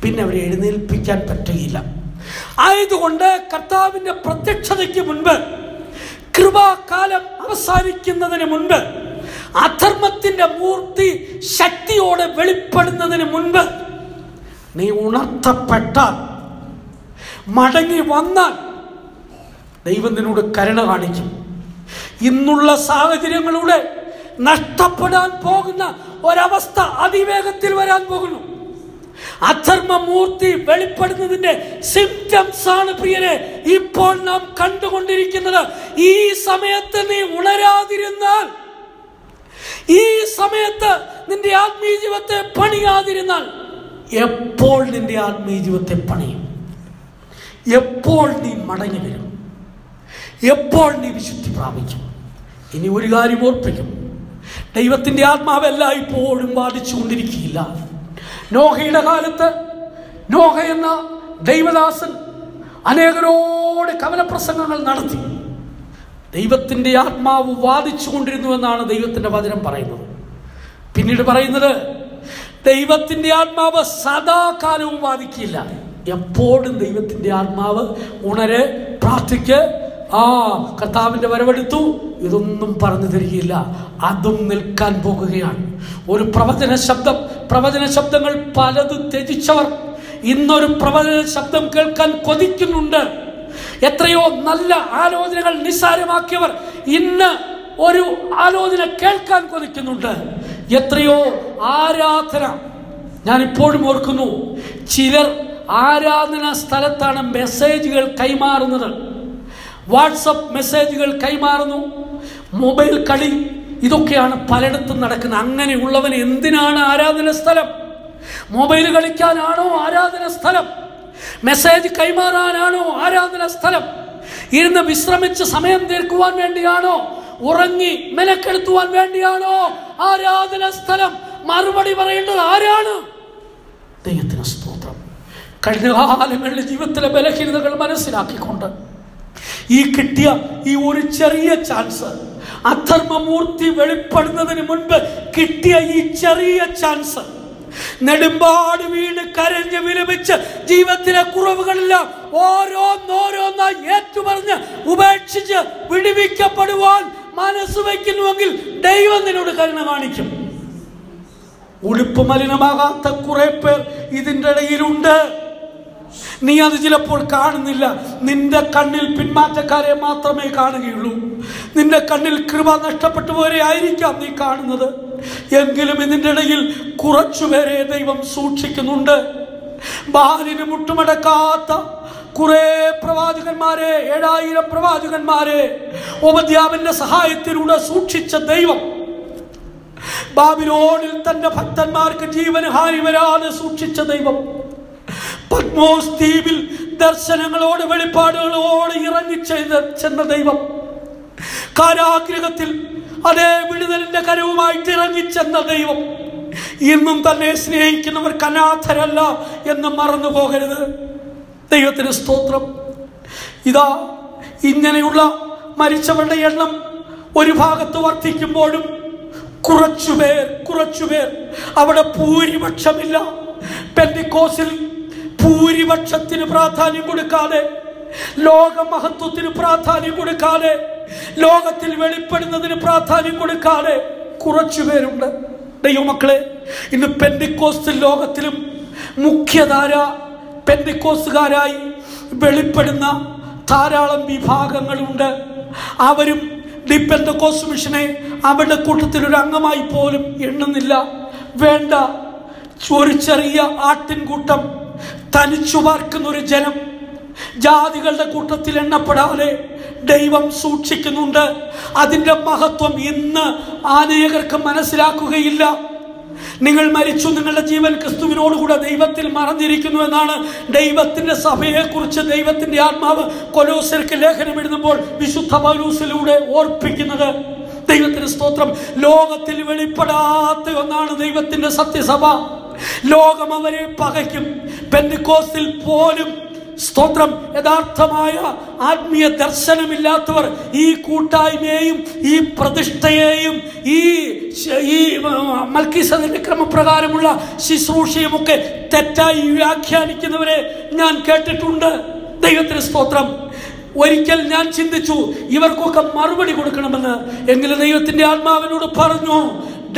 പിന്നെ അവരെ എഴുന്നേൽപ്പിക്കാൻ പറ്റുകയില്ല. ആയതുകൊണ്ട് കർത്താവിൻ്റെ പ്രത്യക്ഷതയ്ക്ക് മുൻപ്, കൃപാകാലം അവസാനിക്കുന്നതിന് മുൻപ്, അധർമ്മത്തിൻ്റെ മൂർത്തി ശക്തിയോടെ വെളിപ്പെടുന്നതിന് മുൻപ് നീ ഉണർത്തപ്പെട്ടാൽ, മടങ്ങി വന്നാൽ ദൈവം നിന്നോട് കരുണ കാണിക്കും. ഇന്നുള്ള സാഹചര്യങ്ങളിലൂടെ നഷ്ടപ്പെടാൻ പോകുന്ന ഒരവസ്ഥ അതിവേഗത്തിൽ വരാൻ പോകുന്നു. അധർമ്മമൂർത്തി വെളിപ്പെടുന്നതിന്റെ സിംറ്റംസ് ആണ് പ്രിയരെ ഇപ്പോൾ നാം കണ്ടുകൊണ്ടിരിക്കുന്നത്. ഈ സമയത്ത് നീ ഉണരാതിരുന്നാൽ, ഈ സമയത്ത് നിന്റെ ആത്മീയ ജീവിതത്തെ പണിയാതിരുന്നാൽ, എപ്പോൾ നിന്റെ ആത്മീയ ജീവിതത്തെ പണിയും? എപ്പോൾ നീ മടങ്ങി വരും? എപ്പോൾ നീ വിശുദ്ധി പ്രാപിക്കും? ഇനി ഒരു കാര്യം ഓർപ്പിക്കും, ദൈവത്തിൻ്റെ ആത്മാവ് എല്ലായ്പ്പോഴും ബാധിച്ചുകൊണ്ടിരിക്കുകയില്ല. നോഹയുടെ കാലത്ത് നോഹ എന്ന ദൈവദാസൻ അനേകരോട് കവനപ്രസംഗങ്ങൾ നടത്തി. ദൈവത്തിൻ്റെ ആത്മാവ് വാദിച്ചു കൊണ്ടിരുന്നു എന്നാണ് ദൈവത്തിൻ്റെ വചനം പറയുന്നത്. പിന്നീട് പറയുന്നത്, ദൈവത്തിൻ്റെ ആത്മാവ് സദാകാലവും വാദിക്കില്ല. എപ്പോഴും ദൈവത്തിൻ്റെ ആത്മാവ് ഉണരെ, പ്രാർത്ഥിക്ക്, കർത്താവിൻ്റെ വരവെടുത്തു, ഇതൊന്നും പറഞ്ഞു തരികയില്ല. അതും നിൽക്കാൻ പോകുകയാണ്. ഒരു പ്രവചന ശബ്ദങ്ങൾ പലത് ത്യജിച്ചവർ ഇന്നൊരു പ്രവചന ശബ്ദം കേൾക്കാൻ കൊതിക്കുന്നുണ്ട്. എത്രയോ നല്ല ആലോചനകൾ നിസ്സാരമാക്കിയവർ ഇന്ന് ഒരു ആലോചന കേൾക്കാൻ കൊതിക്കുന്നുണ്ട്. എത്രയോ ആരാധന, ഞാനിപ്പോഴും ഓർക്കുന്നു, ചിലർ ആരാധന സ്ഥലത്താണ് മെസ്സേജുകൾ കൈമാറുന്നത്. വാട്സപ്പ് മെസ്സേജുകൾ കൈമാറുന്നു, മൊബൈൽ കളി, ഇതൊക്കെയാണ് പലയിടത്തും നടക്കുന്നത്. അങ്ങനെയുള്ളവന് എന്തിനാണ് ആരാധന സ്ഥലം? മൊബൈൽ കളിക്കാനാണോ ആരാധന സ്ഥലം? മെസ്സേജ് കൈമാറാനാണോ ആരാധന സ്ഥലം? ഇരുന്ന് വിശ്രമിച്ച് സമയം തീർക്കുവാൻ വേണ്ടിയാണോ? ഉറങ്ങി മെനക്കെടുത്തുവാൻ വേണ്ടിയാണോ ആരാധന സ്ഥലം? മറുപടി പറയേണ്ടത് ആരാണ്? ദൈവത്തിന് സ്തോത്രം. കഴിഞ്ഞ കാലങ്ങളിലെ ജീവിതത്തിലെ ബലഹീനതകൾ മനസ്സിലാക്കിക്കൊണ്ട് ഈ കിട്ടിയ ഈ ഒരു ചെറിയ ചാൻസ്, അധർമ്മമൂർത്തി വെളിപ്പെടുന്നതിന് മുൻപ് കിട്ടിയ ഈ ചെറിയ ചാൻസ്, നെടുമ്പാട് വീണ് കരഞ്ഞ് വിലപിച്ച് ജീവിതത്തിലെ കുറവുകളെല്ലാം ഓരോന്നോരോന്നായി ഏറ്റുപറഞ്ഞ് ഉപേക്ഷിച്ച് വിടുവിക്കപ്പെടുവാൻ മനസ്സ് വയ്ക്കുന്നുവെങ്കിൽ ദൈവം നിന്നോട് കരുണ കാണിക്കും. ഉടുപ്പ് മലിനമാകാത്ത കുറെ പേർ ഇതിൻ്റെ ഇടയിലുണ്ട്. നീ അത് ചിലപ്പോൾ കാണുന്നില്ല. നിന്റെ കണ്ണിൽ പിന്മാറ്റക്കാരെ മാത്രമേ കാണുകയുള്ളൂ. നിന്റെ കണ്ണിൽ കൃപ നഷ്ടപ്പെട്ടു പോരെ ആയിരിക്കാം നീ കാണുന്നത്. എങ്കിലും ഇതിൻ്റെ ഇടയിൽ കുറച്ചുപേരെ ദൈവം സൂക്ഷിക്കുന്നുണ്ട്. ബാലിന് മുട്ടുമടക്കാത്ത കുറെ പ്രവാചകന്മാരെ, 7000 പ്രവാചകന്മാരെ ഓബദ്യാവിന്റെ സഹായത്തിലൂടെ സൂക്ഷിച്ച ദൈവം ബാബിലോണിൽ തന്റെ ഭക്തന്മാർക്ക് ജീവന് ഹാനി വരാതെ സൂക്ഷിച്ച ദൈവം പത്മോസ് ദ്വീപിൽ ദർശനങ്ങളോട് വെളിപ്പാടുകളോട് ചെന്ന ദൈവം കാരാഗൃഹത്തിൽ അതേ വിടുതലിന്റെ കരവുമായിട്ട് ഇറങ്ങിച്ചെന്ന ദൈവം ഇന്നും തന്നെ സ്നേഹിക്കുന്നവർക്ക് അനാഥരല്ല എന്ന് മറന്നു പോകരുത്. ദൈവത്തിന് സ്തോത്രം. ഇതാ ഇങ്ങനെയുള്ള മരിച്ചവരുടെ എണ്ണം ഒരു ഭാഗത്ത് വർദ്ധിക്കുമ്പോഴും കുറച്ചുപേർ അവിടെ ഭൂരിപക്ഷമില്ല. പെന്തിക്കോസിൽ ഭൂരിപക്ഷത്തിന് പ്രാധാന്യം കൊടുക്കാതെ, ലോകമഹത്വത്തിന് പ്രാധാന്യം കൊടുക്കാതെ, ലോകത്തിൽ വെളിപ്പെടുന്നതിന് പ്രാധാന്യം കൊടുക്കാതെ കുറച്ചുപേരുണ്ട്. ദൈവമക്കളെ, ഇന്ന് പെന്തിക്കോസ്ത് ലോകത്തിലും മുഖ്യധാര പെന്തിക്കോസ്തുകാരായി വെളിപ്പെടുന്ന ധാരാളം വിഭാഗങ്ങളുണ്ട്. അവരും ദി പെന്തക്കോസ്റ്റ് മിഷനെ അവരുടെ കൂട്ടത്തിൽ ഒരു അംഗമായി പോലും എണ്ണുന്നില്ല. വേണ്ട, ഒരു ചെറിയ ആട്ടിൻകൂട്ടം, തനിച്ചു പാർക്കുന്ന ഒരു ജനം, ജാതികളുടെ കൂട്ടത്തിൽ എണ്ണപ്പെടാതെ ദൈവം സൂക്ഷിക്കുന്നുണ്ട്. അതിൻ്റെ മഹത്വം ഇന്ന് അനേകർക്ക് മനസ്സിലാക്കുകയില്ല. നിങ്ങൾ മരിച്ചു, നിങ്ങളുടെ ജീവൻ ക്രിസ്തുവിനോടുകൂടെ ദൈവത്തിൽ മറഞ്ഞിരിക്കുന്നു എന്നാണ് ദൈവത്തിന്റെ സഭയെക്കുറിച്ച് ദൈവത്തിന്റെ ആത്മാവ് കൊലോസ്യർക്ക് ലേഖനം എഴുതുമ്പോൾ വിശുദ്ധ പൗലോസിലൂടെ ഓർപ്പിക്കുന്നത്. ദൈവത്തിന് സ്തോത്രം. ലോകത്തിൽ വെളിപ്പെടാത്ത ഒന്നാണ് ദൈവത്തിന്റെ സത്യസഭ. ലോകം അവരെ പകയ്ക്കും. പെന്തക്കോസ്തിൽ പോലും സ്തോത്രം, യഥാർത്ഥമായ ആത്മീയ ദർശനമില്ലാത്തവർ ഈ കൂട്ടായ്മയെയും ഈ പ്രതിഷ്ഠയെയും ഈ മൽക്കീസേദെക്കിന്റെ ക്രമപ്രകാരമുള്ള ശുശ്രൂഷയുമൊക്കെ തെറ്റായി വ്യാഖ്യാനിക്കുന്നവരെ ഞാൻ കേട്ടിട്ടുണ്ട്. ദൈവത്തിന് സ്തോത്രം. ഒരിക്കൽ ഞാൻ ചിന്തിച്ചു ഇവർക്കൊക്കെ മറുപടി കൊടുക്കണമെന്ന്. എങ്കിലും ദൈവത്തിന്റെ ആത്മാവിനോട് പറഞ്ഞു,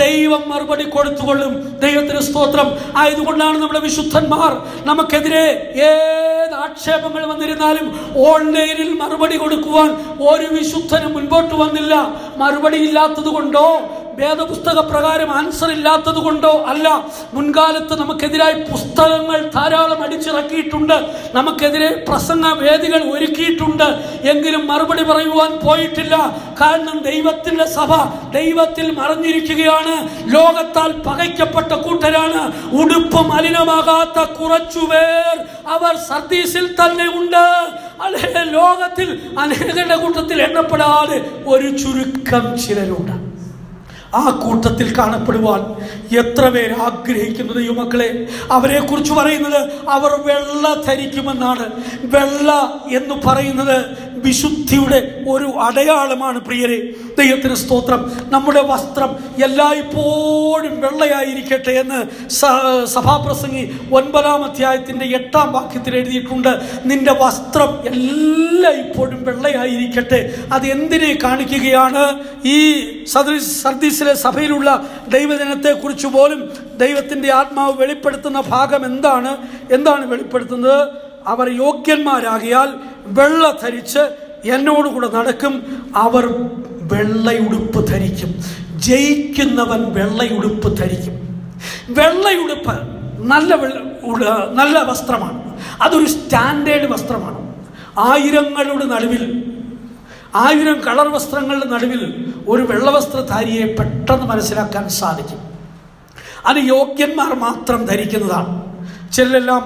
ദൈവം മറുപടി കൊടുത്തുകൊള്ളും. ദൈവത്തിന് സ്തോത്രം. ആയതുകൊണ്ടാണ് നമ്മുടെ വിശുദ്ധന്മാർ നമുക്കെതിരെ ഏത് ആക്ഷേപങ്ങൾ വന്നിരുന്നാലും ഓൺലൈനിൽ മറുപടി കൊടുക്കുവാൻ ഒരു വിശുദ്ധനും മുൻപോട്ട് വന്നില്ല. മറുപടി ഇല്ലാത്തത് കൊണ്ടോ വേദപുസ്തക പ്രകാരം ആൻസർ ഇല്ലാത്തത് കൊണ്ടോ അല്ല. മുൻകാലത്ത് നമുക്കെതിരായി പുസ്തകങ്ങൾ ധാരാളം അടിച്ചിറക്കിയിട്ടുണ്ട്, നമുക്കെതിരെ പ്രസംഗ വേദികൾ ഒരുക്കിയിട്ടുണ്ട്. എങ്കിലും മറുപടി പറയുവാൻ പോയിട്ടില്ല. കാരണം ദൈവത്തിന്റെ സഭ ദൈവത്തിൽ മറഞ്ഞിരിക്കുകയാണ്. ലോകത്താൽ പകയ്ക്കപ്പെട്ട കൂട്ടരാണ്. ഉടുപ്പ് മലിനമാകാത്ത കുറച്ചുപേർ അവർ സർദീസിൽ തന്നെ ഉണ്ട്. അല്ലെ, ലോകത്തിൽ അനേകരുടെ കൂട്ടത്തിൽ എണ്ണപ്പെടാതെ ഒരു ചുരുക്കം ചിലരുണ്ട്. ആ കൂട്ടത്തിൽ കാണപ്പെടുവാൻ എത്ര പേർ ആഗ്രഹിക്കുന്നു ദൈവമക്കളെ. അവരെ കുറിച്ച് പറയുന്നത് അവർ വെള്ള ധരിക്കുമെന്നാണ്. വെള്ള എന്ന് പറയുന്നത് വിശുദ്ധിയുടെ ഒരു അടയാളമാണ് പ്രിയരെ. ദൈവത്തിന് സ്തോത്രം. നമ്മുടെ വസ്ത്രം എല്ലായ്പ്പോഴും വെള്ളയായിരിക്കട്ടെ എന്ന് സഭാപ്രസംഗി 9-ാം അധ്യായത്തിന്റെ 8-ാം വാക്യത്തിൽ എഴുതിയിട്ടുണ്ട്. നിന്റെ വസ്ത്രം എല്ലായ്പ്പോഴും വെള്ളയായിരിക്കട്ടെ. അത് എന്തിനെ കാണിക്കുകയാണ്? ഈ സർദീസിലെ സഭയിലുള്ള ദൈവജനത്തെ കുറിച്ച് പോലും ദൈവത്തിന്റെ ആത്മാവ് വെളിപ്പെടുത്തുന്ന ഭാഗം എന്താണ് വെളിപ്പെടുത്തുന്നത്? അവർ യോഗ്യന്മാരാകിയാൽ വെള്ള ധരിച്ച് എന്നോടുകൂടെ നടക്കും. അവർ വെള്ളയുടുപ്പ് ധരിക്കും. ജയിക്കുന്നവൻ വെള്ളയുടുപ്പ് ധരിക്കും. വെള്ളയുടുപ്പ് നല്ല വസ്ത്രമാണ്. അതൊരു സ്റ്റാൻഡേർഡ് വസ്ത്രമാണ്. 1000ങ്ങളുടെ നടുവിൽ, 1000 കളർ വസ്ത്രങ്ങളുടെ നടുവിൽ ഒരു വെള്ളവസ്ത്രധാരിയെ പെട്ടെന്ന് മനസ്സിലാക്കാൻ സാധിക്കും. അത് യോഗ്യന്മാർ മാത്രം ധരിക്കുന്നതാണ്. ചിലരെല്ലാം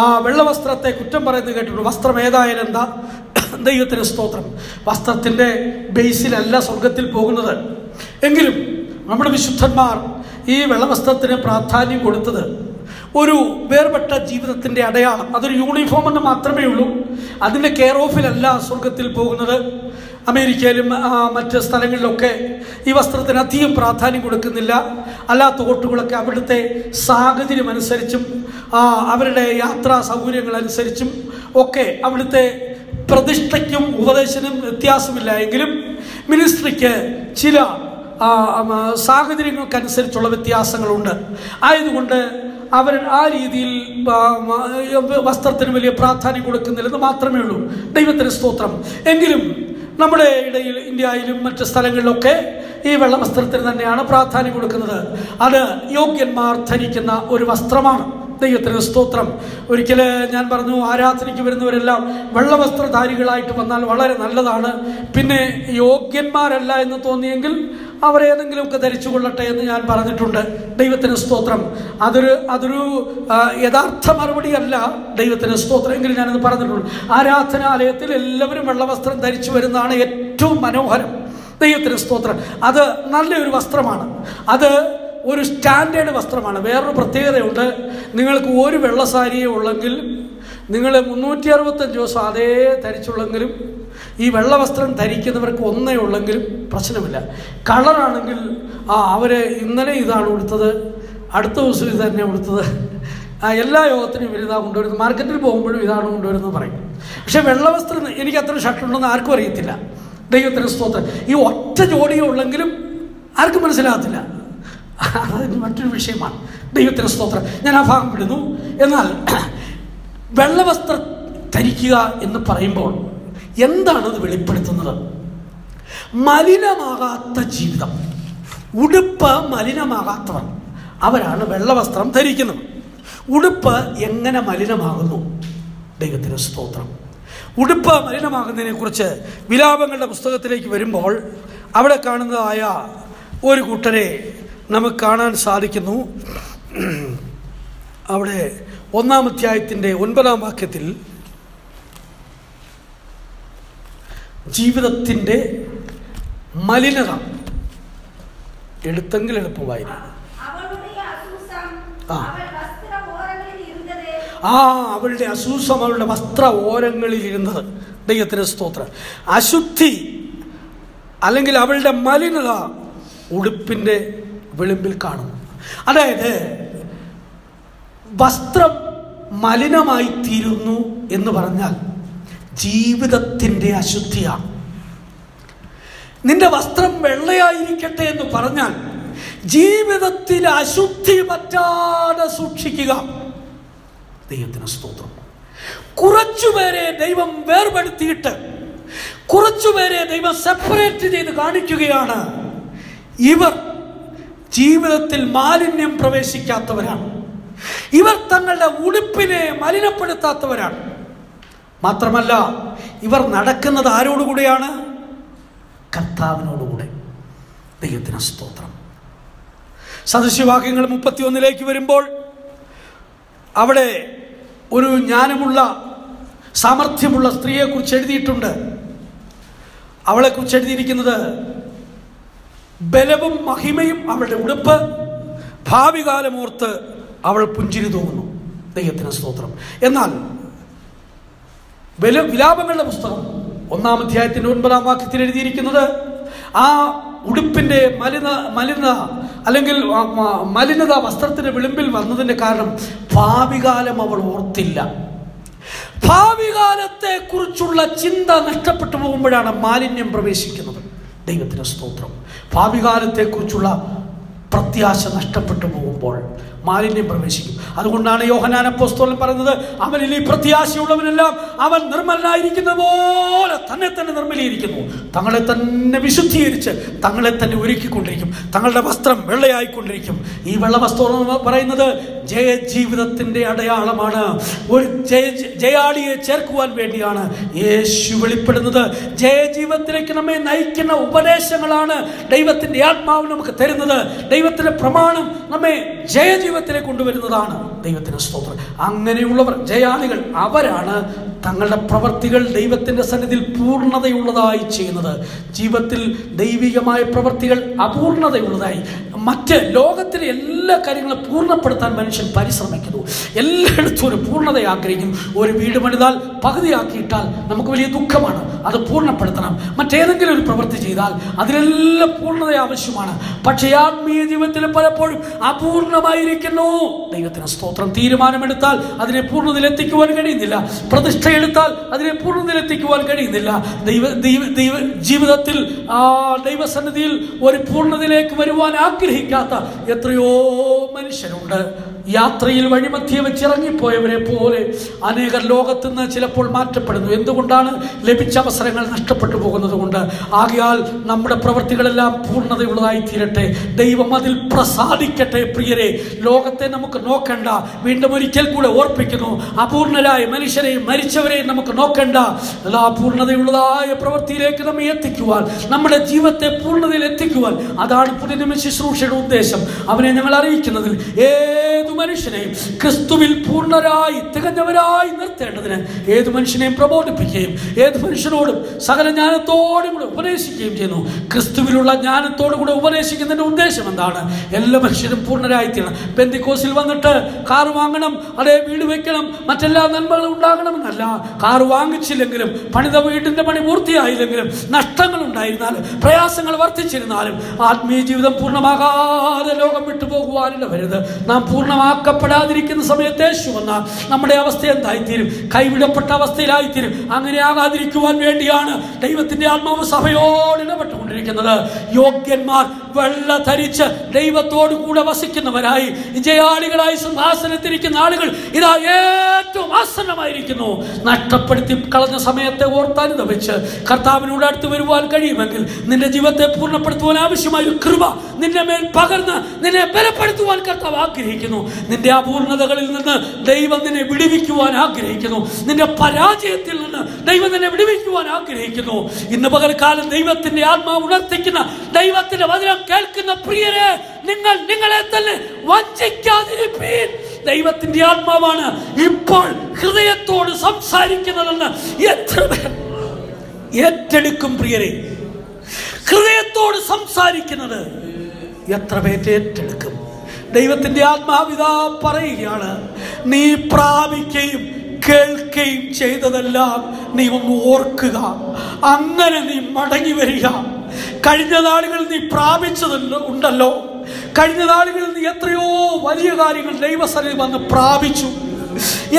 ആ വെള്ളവസ്ത്രത്തെ കുറ്റം പറയുന്നത് കേട്ടിട്ടുണ്ട്. വസ്ത്രം ഏതായാലും എന്താ? ദൈവത്തിന് സ്തോത്രം. വസ്ത്രത്തിന്റെ ബേസിലല്ല സ്വർഗത്തിൽ പോകുന്നത്. എങ്കിലും നമ്മുടെ വിശുദ്ധന്മാർ ഈ വെള്ളവസ്ത്രത്തിന് പ്രാധാന്യം കൊടുത്തത് ഒരു വേർപെട്ട ജീവിതത്തിന്റെ അടയാളം. അതൊരു യൂണിഫോം എന്ന് മാത്രമേ ഉള്ളൂ. അതിന്റെ കെയർ ഓഫിലല്ല സ്വർഗത്തിൽ പോകുന്നത്. അമേരിക്കയിലും മറ്റ് സ്ഥലങ്ങളിലൊക്കെ ഈ വസ്ത്രത്തിന് അധികം പ്രാധാന്യം കൊടുക്കുന്നില്ല. അല്ലാത്ത കോട്ടുകളൊക്കെ അവിടുത്തെ സാഹചര്യം അനുസരിച്ചും അവരുടെ യാത്രാ സൗകര്യങ്ങളനുസരിച്ചും ഒക്കെ അവിടുത്തെ പ്രതിഷ്ഠയ്ക്കും ഉപദേശത്തിനും വ്യത്യാസമില്ല. എങ്കിലും മിനിസ്ട്രിക്ക് ചില സാഹചര്യങ്ങൾക്കനുസരിച്ചുള്ള വ്യത്യാസങ്ങളുണ്ട്. ആയതുകൊണ്ട് അവർ ആ രീതിയിൽ വസ്ത്രത്തിന് വലിയ പ്രാധാന്യം കൊടുക്കുന്നില്ലെന്ന് മാത്രമേ ഉള്ളൂ. ദൈവത്തിന് സ്തോത്രം. എങ്കിലും നമ്മുടെ ഇടയിൽ ഇന്ത്യയിലും മറ്റ് സ്ഥലങ്ങളിലൊക്കെ ഈ വെള്ളവസ്ത്രത്തിന് തന്നെയാണ് പ്രാധാന്യം കൊടുക്കുന്നത്. അത് യോഗ്യന്മാർ ധരിക്കുന്ന ഒരു വസ്ത്രമാണ്. ദൈവത്തിന് സ്തോത്രം. ഒരിക്കൽ ഞാൻ പറഞ്ഞു, ആരാധനയ്ക്ക് വരുന്നവരെല്ലാം വെള്ളവസ്ത്രധാരികളായിട്ട് വന്നാൽ വളരെ നല്ലതാണ്. പിന്നെ യോഗ്യന്മാരല്ല എന്ന് തോന്നിയെങ്കിൽ അവരേതെങ്കിലുമൊക്കെ ധരിച്ചു കൊള്ളട്ടെ എന്ന് ഞാൻ പറഞ്ഞിട്ടുണ്ട്. ദൈവത്തിന് സ്തോത്രം. അതൊരു യഥാർത്ഥ മറുപടിയല്ല. ദൈവത്തിന് സ്തോത്രം. എങ്കിലും ഞാനത് പറഞ്ഞിട്ടുണ്ട്. ആരാധനാലയത്തിൽ എല്ലാവരും വെള്ളവസ്ത്രം ധരിച്ചു വരുന്നതാണ് ഏറ്റവും മനോഹരം. ദൈവത്തിന് സ്തോത്രം. അത് നല്ലൊരു വസ്ത്രമാണ്. അത് ഒരു സ്റ്റാൻഡേർഡ് വസ്ത്രമാണ്. വേറൊരു പ്രത്യേകതയുണ്ട്. നിങ്ങൾക്ക് ഒരു വെള്ള സാരിയേ ഉള്ളെങ്കിൽ നിങ്ങൾ 365 ദിവസം അതേ ധരിച്ചുള്ളെങ്കിലും ഈ വെള്ള വസ്ത്രം ധരിക്കുന്നവർക്ക് ഒന്നേ ഉള്ളെങ്കിലും പ്രശ്നമില്ല. കളറാണെങ്കിൽ അവർ ഇന്നലെ ഇതാണ് കൊടുത്തത്, അടുത്ത ദിവസം ഇത് തന്നെ കൊടുത്തത്, എല്ലാ യോഗത്തിനും ഇവർ ഇതാണ് കൊണ്ടുവരുന്നത്, മാർക്കറ്റിൽ പോകുമ്പോഴും ഇതാണ് കൊണ്ടുവരുന്നത് പറയും. പക്ഷെ വെള്ളവസ്ത്രം എനിക്ക് അത്ര ഷർട്ടുണ്ടെന്ന് ആർക്കും അറിയത്തില്ല. ദൈവത്തിന് സ്തോത്രം. ഈ ഒറ്റ ജോഡിയേ ഉള്ളെങ്കിലും ആർക്കും മനസ്സിലാകത്തില്ല. അത് മറ്റൊരു വിഷയമാണ്. ദൈവത്തിന് സ്തോത്രം. ഞാൻ ആ ഭാഗം വിടുന്നു. എന്നാൽ വെള്ളവസ്ത്രം ധരിക്കുക എന്ന് പറയുമ്പോൾ എന്താണ് അത് വെളിപ്പെടുത്തുന്നത്? മലിനമാകാത്ത ജീവിതം. ഉടുപ്പ് മലിനമാകാത്തവർ അവരാണ് വെള്ളവസ്ത്രം ധരിക്കുന്നത്. ഉടുപ്പ് എങ്ങനെ മലിനമാകുന്നു? ദൈവത്തിന് സ്തോത്രം. ഉടുപ്പ് മലിനമാകുന്നതിനെ കുറിച്ച് വിലാപങ്ങളുടെ പുസ്തകത്തിലേക്ക് വരുമ്പോൾ അവിടെ കാണുന്നതായ ഒരു കൂട്ടരെ നമുക്ക് കാണാൻ സാധിക്കുന്നു. അവിടെ 1-ാം അധ്യായത്തിൻ്റെ 9-ാം വാക്യത്തിൽ ജീവിതത്തിൻ്റെ മലിനത എടുത്തെങ്കിൽ എളുപ്പമായിരുന്നു. അവളുടെ അസൂസം അവളുടെ വസ്ത്ര ഓരങ്ങളിൽ ഇരുന്നത്. ദൈവത്തിന് സ്തോത്രം. അശുദ്ധി അല്ലെങ്കിൽ അവളുടെ മലിനത ഉടുപ്പിൻ്റെ വിളിമ്പിൽ കാണുന്നു. അതായത് വസ്ത്രം മലിനമായി തീരുന്നു എന്ന് പറഞ്ഞാൽ ജീവിതത്തിൻ്റെ അശുദ്ധിയാണ്. നിന്റെ വസ്ത്രം വെള്ളയായിരിക്കട്ടെ എന്ന് പറഞ്ഞാൽ ജീവിതത്തിൽ അശുദ്ധി പറ്റാതെ സൂക്ഷിക്കുക. ദൈവത്തിന് സ്തോത്രം. കുറച്ചുപേരെ ദൈവം വേർപെടുത്തിയിട്ട് കുറച്ചുപേരെ ദൈവം സെപ്പറേറ്റ് ചെയ്ത് കാണിക്കുകയാണ്. ഇവർ ജീവിതത്തിൽ മാലിന്യം പ്രവേശിക്കാത്തവരാണ്. ഇവർ തങ്ങളുടെ ഉടുപ്പിനെ മലിനപ്പെടുത്താത്തവരാണ്. മാത്രമല്ല ഇവർ നടക്കുന്നത് ആരോടുകൂടെയാണ്? കർത്താവിനോടുകൂടെ. ദൈവത്തിന് സ്തോത്രം. സദൃശവാക്യങ്ങൾ 31 വരുമ്പോൾ അവിടെ ഒരു ജ്ഞാനമുള്ള സാമർഥ്യമുള്ള സ്ത്രീയെക്കുറിച്ച് എഴുതിയിട്ടുണ്ട്. അവളെക്കുറിച്ച് എഴുതിയിരിക്കുന്നത് ബലവും മഹിമയും അവളുടെ ഉടുപ്പ്, ഭാവി കാലമോർത്ത് അവൾ പുഞ്ചിരി തൂങ്ങുന്നു. ദൈവത്തിന് സ്തോത്രം. എന്നാൽ വിലാപങ്ങളുടെ പുസ്തകം 1-ാം അധ്യായത്തിൻ്റെ 9-ാം വാക്യത്തിൽ എഴുതിയിരിക്കുന്നത് ആ ഉടുപ്പിൻ്റെ മലിനത വസ്ത്രത്തിന്റെ വിളിമ്പിൽ വന്നതിന്റെ കാരണം ഭാവികാലം അവൾ ഓർത്തില്ല. ഭാവികാലത്തെ കുറിച്ചുള്ള ചിന്ത നഷ്ടപ്പെട്ടു പോകുമ്പോഴാണ് മാലിന്യം പ്രവേശിക്കുന്നത്. ദൈവത്തിന് സ്തോത്രം. ഭാവികാലത്തെ കുറിച്ചുള്ള പ്രത്യാശ നഷ്ടപ്പെട്ടു പോകുമ്പോൾ മാലിന്യം പ്രവേശിക്കും. അതുകൊണ്ടാണ് യോഹന്നാൻ അപ്പോസ്തലൻ പറയുന്നത്, അവനിൽ ഈ പ്രത്യാശയുള്ളവനെല്ലാം അവൻ നിർമ്മലനായിരിക്കുന്ന പോലെ തന്നെ നിർമ്മലീകരിക്കുന്നു. തങ്ങളെ തന്നെ വിശുദ്ധീകരിച്ച് തങ്ങളെ തന്നെ ഒരുക്കിക്കൊണ്ടിരിക്കും. തങ്ങളുടെ വസ്ത്രം വെള്ളയായിക്കൊണ്ടിരിക്കും. ഈ വെള്ളവസ്ത്രം എന്ന് പറയുന്നത് ജയജീവിതത്തിന്റെ അടയാളമാണ്. ഒരു ജയാളിയെ ചേർക്കുവാൻ വേണ്ടിയാണ് യേശു വെളിപ്പെടുന്നത്. ജയജീവിതത്തിലേക്ക് നമ്മെ നയിക്കുന്ന ഉപദേശങ്ങളാണ് ദൈവത്തിന്റെ ആത്മാവ് നമുക്ക് തരുന്നത്. ദൈവത്തിന്റെ പ്രമാണം നമ്മെ ജയജീവിതത്തിലേക്ക് കൊണ്ടുവരുന്നതാണ്. ദൈവത്തിന്റെ സ്തോത്രം. അങ്ങനെയുള്ളവർ ജയാളികൾ. അവരാണ് തങ്ങളുടെ പ്രവർത്തികൾ ദൈവത്തിന്റെ സന്നിധിയിൽ പൂർണ്ണതയുള്ളതായി ചെയ്യുന്നത്. ജീവിതത്തിൽ ദൈവികമായ പ്രവർത്തികൾ അപൂർണതയുള്ളതായി, മറ്റ് ലോകത്തിലെ എല്ലാ കാര്യങ്ങളും പൂർണ്ണപ്പെടുത്താൻ മനുഷ്യൻ പരിശ്രമിക്കുന്നു. എല്ലായിടത്തും ഒരു പൂർണ്ണത ആഗ്രഹിക്കുന്നു. ഒരു വീട് പണിതാൽ പകുതിയാക്കിയിട്ടാൽ നമുക്ക് വലിയ ദുഃഖമാണ്. അത് പൂർണ്ണപ്പെടുത്തണം. മറ്റേതെങ്കിലും ഒരു പ്രവൃത്തി ചെയ്താൽ അതിലെല്ലാം പൂർണ്ണത ആവശ്യമാണ്. പക്ഷേ ആത്മീയ ജീവിതത്തിൽ പലപ്പോഴും അപൂർണമായിരിക്കുന്നു. ദൈവത്തിന് സ്തോത്രം. തീരുമാനമെടുത്താൽ അതിനെ പൂർണ്ണതയിൽ എത്തിക്കുവാൻ കഴിയുന്നില്ല. പ്രതിഷ്ഠ എടുത്താൽ അതിനെ പൂർണ്ണതയിൽ എത്തിക്കുവാൻ കഴിയുന്നില്ല. ജീവിതത്തിൽ ദൈവസന്നിധിയിൽ ഒരു പൂർണ്ണതയിലേക്ക് വരുവാൻ ആഗ്രഹിക്കാത്ത എത്രയോ മനുഷ്യരുണ്ട്. യാത്രയിൽ വഴിമധ്യേ വെച്ചിറങ്ങിപ്പോയവരെ പോലെ അനേകർ ലോകത്തുനിന്ന് ചിലപ്പോൾ മാറ്റപ്പെടുന്നു. എന്തുകൊണ്ടാണ്? ലഭിച്ച അവസരങ്ങൾ നഷ്ടപ്പെട്ടു പോകുന്നത് കൊണ്ട്. ആകയാൽ നമ്മുടെ പ്രവൃത്തികളെല്ലാം പൂർണ്ണതയുള്ളതായി തീരട്ടെ. ദൈവം അതിൽ പ്രസാദിക്കട്ടെ. പ്രിയരെ, ലോകത്തെ നമുക്ക് നോക്കണ്ട. വീണ്ടും ഒരിക്കൽ കൂടെ ഓർപ്പിക്കുന്നു, അപൂർണരായ മനുഷ്യരെയും മരിച്ചവരെയും നമുക്ക് നോക്കണ്ട. എല്ലാ പൂർണ്ണതയുള്ളതായ പ്രവൃത്തിയിലേക്ക് നമ്മെ എത്തിക്കുവാൻ, നമ്മുടെ ജീവിതത്തെ പൂർണ്ണതയിൽ എത്തിക്കുവാൻ, അതാണ് പുതിയ നിയമ ശുശ്രൂഷയുടെ ഉദ്ദേശം. അവനെ ഞങ്ങൾ അറിയിക്കുന്നതിൽ ഏതു മനുഷ്യനെയും ക്രിസ്തുവിൽ പൂർണ്ണരായി തികഞ്ഞവരായി നിർത്തേണ്ടതിന് ഏതു മനുഷ്യനെയും പ്രബോധിപ്പിക്കുകയും ഏതു മനുഷ്യനോടും സകല ജ്ഞാനത്തോടും കൂടെ ഉപദേശിക്കുകയും ചെയ്യുന്നു. ക്രിസ്തുവിലുള്ള ജ്ഞാനത്തോടു കൂടെ ഉപദേശിക്കുന്നതിന്റെ ഉദ്ദേശം എന്താണ്? എല്ലാ മനുഷ്യരും പൂർണ്ണരായി തീരണം. പെന്തിക്കോസിൽ വന്നിട്ട് കാർ വാങ്ങണം, അതേ വീട് വെക്കണം, മറ്റെല്ലാ നന്മകളും ഉണ്ടാകണമെന്നല്ല. കാർ വാങ്ങിച്ചില്ലെങ്കിലും, പണിത വീടിന്റെ പണി പൂർത്തിയായില്ലെങ്കിലും, നഷ്ടങ്ങൾ ഉണ്ടായിരുന്നാലും, പ്രയാസങ്ങൾ വർദ്ധിച്ചിരുന്നാലും, ആത്മീയ ജീവിതം പൂർണ്ണമാകാതെ ലോകം വിട്ടുപോകുവാനില്ല വരുത്. നാം പൂർണ്ണമാക്കപ്പെടാതിരിക്കുന്ന സമയത്ത് യേശു വന്നാൽ നമ്മുടെ അവസ്ഥ എന്തായിത്തീരും? കൈവിടപ്പെട്ട അവസ്ഥയിലായിത്തീരും. അങ്ങനെ ആകാതിരിക്കുവാൻ വേണ്ടിയാണ് ദൈവത്തിന്റെ ആത്മാവ് സഭയോട് ഇടപെട്ടുകൊണ്ടിരിക്കുന്നത്. യോഗ്യന്മാർ വെള്ള ധരിച്ച് ദൈവത്തോടു കൂടെ വസിക്കുന്നവരായി വിജയാളികളായി സിംഹാസനത്തിരിക്കുന്ന ആളുകൾ ഇതാ ഏറ്റവും ആസന്നമായിരിക്കുന്നു. നഷ്ടപ്പെടുത്തി കളഞ്ഞ സമയത്തെ ഓർത്താനുഭവിച്ച് കർത്താവിനോട് അടുത്ത് വരുവാൻ കഴിയുമെങ്കിൽ നിന്റെ ജീവിതത്തെ പൂർണ്ണപ്പെടുത്തുവാൻ ആവശ്യമായ ഒരു കൃപ നിന്റെ മേൽ പകർന്ന് നിന്നെ ബലപ്പെടുത്തുവാൻ കർത്താവ് ആഗ്രഹിക്കുന്നു. നിന്റെ അപൂർണതകളിൽ നിന്ന് ദൈവം നിന്നെ വിടുവിക്കുവാൻ ആഗ്രഹിക്കുന്നു. നിന്റെ പരാജയത്തിൽ നിന്ന് ദൈവം നിന്നെ വിടുവിക്കുവാൻ ആഗ്രഹിക്കുന്നു. ഇന്ന് പകൽക്കാലം ദൈവത്തിന്റെ ആത്മാവ് ഉണർത്തിക്കുന്ന ദൈവത്തിന്റെ വചനം കേൾക്കുന്ന പ്രിയരെ, നിങ്ങളെ തന്നെ വഞ്ചിക്കാതിരിപ്പീൻ. ദൈവത്തിന്റെ ആത്മാവാണ് ഇപ്പോൾ ഹൃദയത്തോട് സംസാരിക്കുന്നതെന്ന് എത്ര പേർ ഏറ്റെടുക്കും? പ്രിയരെ, ഹൃദയത്തോട് സംസാരിക്കുന്നത് എത്ര പേര് ഏറ്റെടുക്കും? ദൈവത്തിന്റെ ആത്മാവിതാ പറയുകയാണ്, നീ പ്രാപിക്കുകയും കേൾക്കുകയും ചെയ്തതെല്ലാം നീ ഒന്ന് ഓർക്കുക, അങ്ങനെ നീ മടങ്ങി വരിക. കഴിഞ്ഞ നാളുകളിൽ നീ പ്രാപിച്ചതുണ്ടല്ലോ, കഴിഞ്ഞ നാളുകളിൽ നീ എത്രയോ വലിയ കാര്യങ്ങൾ ദൈവസന്നിധി വന്ന് പ്രാപിച്ചു,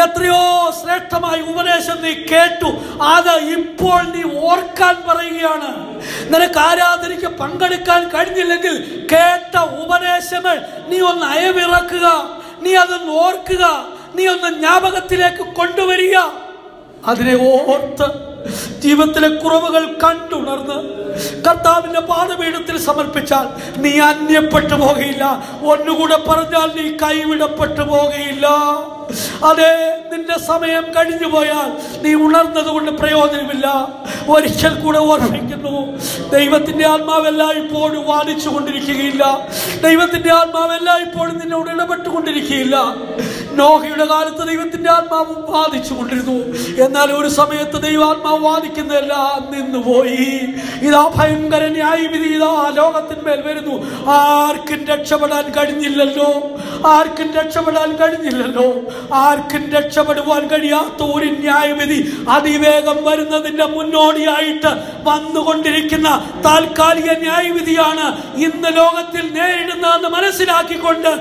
എത്രയോ ശ്രേഷ്ഠമായ ഉപദേശം നീ കേട്ടു. അത് ഇപ്പോൾ നീ ഓർക്കാൻ പറയുകയാണ്. നിനക്ക് ആരാധനയ്ക്ക് പങ്കെടുക്കാൻ കഴിഞ്ഞില്ലെങ്കിൽ കേട്ട ഉപദേശങ്ങൾ നീ ഒന്ന് അയവിറക്കുക, നീ അതൊന്ന് ഓർക്കുക, നീ ഒന്ന് ജ്ഞാപകത്തിലേക്ക് കൊണ്ടുവരിക. അതിനെ ഓർത്ത് ജീവിതത്തിലെ കുറവുകൾ കണ്ടുണർന്ന് കർത്താവിന്റെ പാദപീഠത്തിൽ സമർപ്പിച്ചാൽ നീ അന്യപ്പെട്ടു പോകുകയില്ല. ഒന്നുകൂടെ പറഞ്ഞാൽ നീ കൈവിടപ്പെട്ടു പോകുകയില്ല. അതെ, നിന്റെ സമയം കഴിഞ്ഞു പോയാൽ നീ ഉണർന്നത് കൊണ്ട് പ്രയോജനമില്ല. ഒരിക്കൽ കൂടെ ഓർമ്മിക്കുന്നു, ദൈവത്തിന്റെ ആത്മാവെല്ലാം ഇപ്പോഴും വാദിച്ചു കൊണ്ടിരിക്കുകയില്ല. ദൈവത്തിന്റെ ആത്മാവെല്ലാം ഇപ്പോഴും നിന്നോട് ഇടപെട്ടുകൊണ്ടിരിക്കുകയില്ല. നോഹയുടെ കാലത്ത് ദൈവത്തിന്റെ ആത്മാവ് വാദിച്ചു കൊണ്ടിരുന്നു. എന്നാൽ ഒരു സമയത്ത് ദൈവാത്മാവ് വാദിക്കുന്നതെല്ലാം നിന്നുപോയി. ഇതാ ഭയങ്കര ന്യായവിധി ഇതാ ലോകത്തിന്മേൽ വരുന്നു. ആർക്കും രക്ഷപ്പെടാൻ കഴിഞ്ഞില്ലല്ലോ, ആർക്കും രക്ഷപ്പെടാൻ കഴിഞ്ഞില്ലല്ലോ. ആർക്കും രക്ഷപ്പെടുവാൻ കഴിയാത്ത ഒരു ന്യായവിധി അതിവേഗം വരുന്നതിന്റെ മുന്നോടിയായിട്ട് വന്നുകൊണ്ടിരിക്കുന്ന താൽക്കാലിക ന്യായവിധിയാണ് ഇന്ന് ലോകത്തിൽ നേരിടുന്നതെന്ന് മനസ്സിലാക്കിക്കൊണ്ട്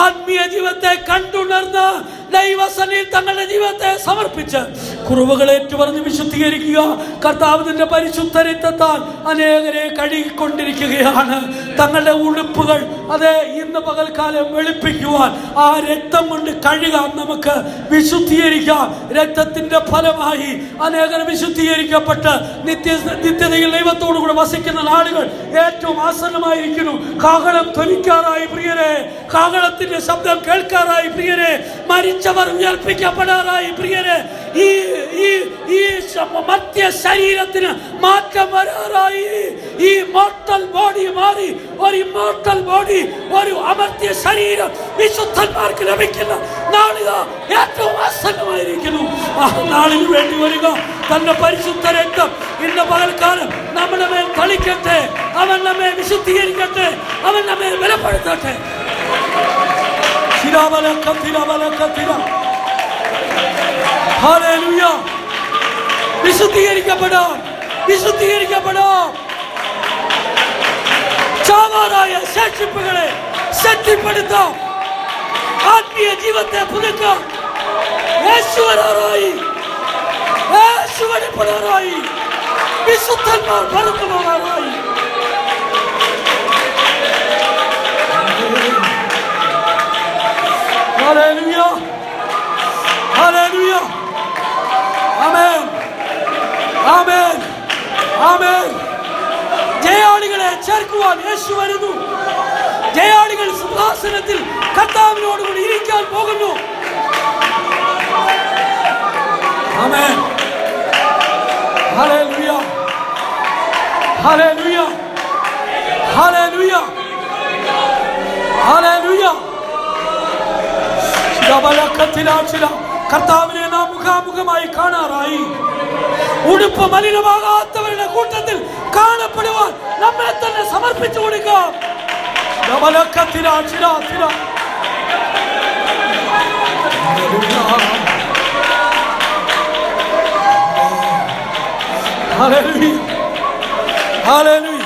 ആത്മീയ ജീവിതത്തെ കണ്ടുണർന്ന് ദൈവസന്നിധിയിൽ തങ്ങളുടെ ജീവിതത്തെ സമർപ്പിച്ച് കുറവുകൾ ഏറ്റുപറഞ്ഞ് വിശുദ്ധീകരിക്കുക. കർത്താവിന്റെ പരിശുദ്ധ രക്തത്താൽ അനേകരെ കഴുകിക്കൊണ്ടിരിക്കുകയാണ്. തങ്ങളുടെ ഉടുപ്പുകൾ അതെ ഇന്ന് പകൽക്കാലം വെളുപ്പിക്കുവാൻ ആ രക്തം കൊണ്ട് കഴുകാം, നമുക്ക് വിശുദ്ധീകരിക്കാം. രക്തത്തിന്റെ ഫലമായി അനേകർ വിശുദ്ധീകരിക്കപ്പെട്ട് നിത്യതയിൽ ദൈവത്തോടു കൂടെ വസിക്കുന്ന നാളുകൾ ഏറ്റവും ആസന്നമായിരിക്കുന്നു. കാഹളം ധ്വനിക്കാറായി പ്രിയരെ, കാഹളത്തിന്റെ ശബ്ദം കേൾക്കാറായി പ്രിയരെ, മരിച്ചവർ ഉയർപ്പിക്കപ്പെടാറായി പ്രിയരെ, ഈ മധ്യ ശരീരത്തിന് മാറ്റം വരാറായി. ഈ മോർട്ടൽ ബോഡി മാറി ഒരു ഇമ്മോർട്ടൽ ബോഡി, ഒരു അമർത്തിയ ശരീരം വിശുദ്ധന്മാർക്ക് ലഭിക്കുന്ന നാളിക ഏറ്റവും ആസന്നമായിരിക്കുന്നു. ആ നാളിന് വേണ്ടി വരിക. തന്റെ പരിശുദ്ധ രക്തം ഇന്ന് പകൽക്കാലം നമ്മുടെ മേൽ തളിക്കട്ടെ. അവൻ നമ്മെ വിശുദ്ധീകരിക്കട്ടെ, അവൻ നമ്മെ ബലപ്പെടുത്തട്ടെ. ഹല്ലേലൂയ. വിശുദ്ധീകരിക്കപ്പെടാം, വിശുദ്ധീകരിക്കപ്പെടാം. ചാവാറായ ശേഷിപ്പുകളെ ശക്തിപ്പെടുത്താം, ആത്മീയ ജീവിതത്തെ പുതുക്കാം. യേശു വരാറായി, യേശു വെളിപ്പെടാറായി, വിശുദ്ധന്മാർ പറന്നു പോകാറായി. Hallelujah, hallelujah. ആമേൻ, ആമേൻ, ആമേൻ. ജയാളികളെ ചേർക്കുവാൻ യേശു വരുന്നു. ജയാളികൾ സിംഹാസനത്തിൽ കർത്താവിനോടുകൂടി ഇരിക്കാൻ പോകുന്നു. ആമേൻ, ഹല്ലേലൂയ, ഹല്ലേലൂയ, ഹല്ലേലൂയ, ഹല്ലേലൂയ. കർത്താവിനെ നാം മുഖാമുഖമായി കാണാറായി. ഉടുപ്പ് മലിനമാകാത്തവരുടെ കൂട്ടത്തിൽ കാണപ്പെടുവാൻ നമ്മളെ തന്നെ സമർപ്പിച്ചു കൊടുക്കാം. Hallelujah, hallelujah.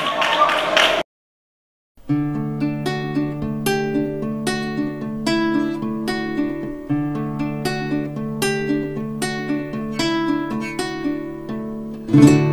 Mm-hmm.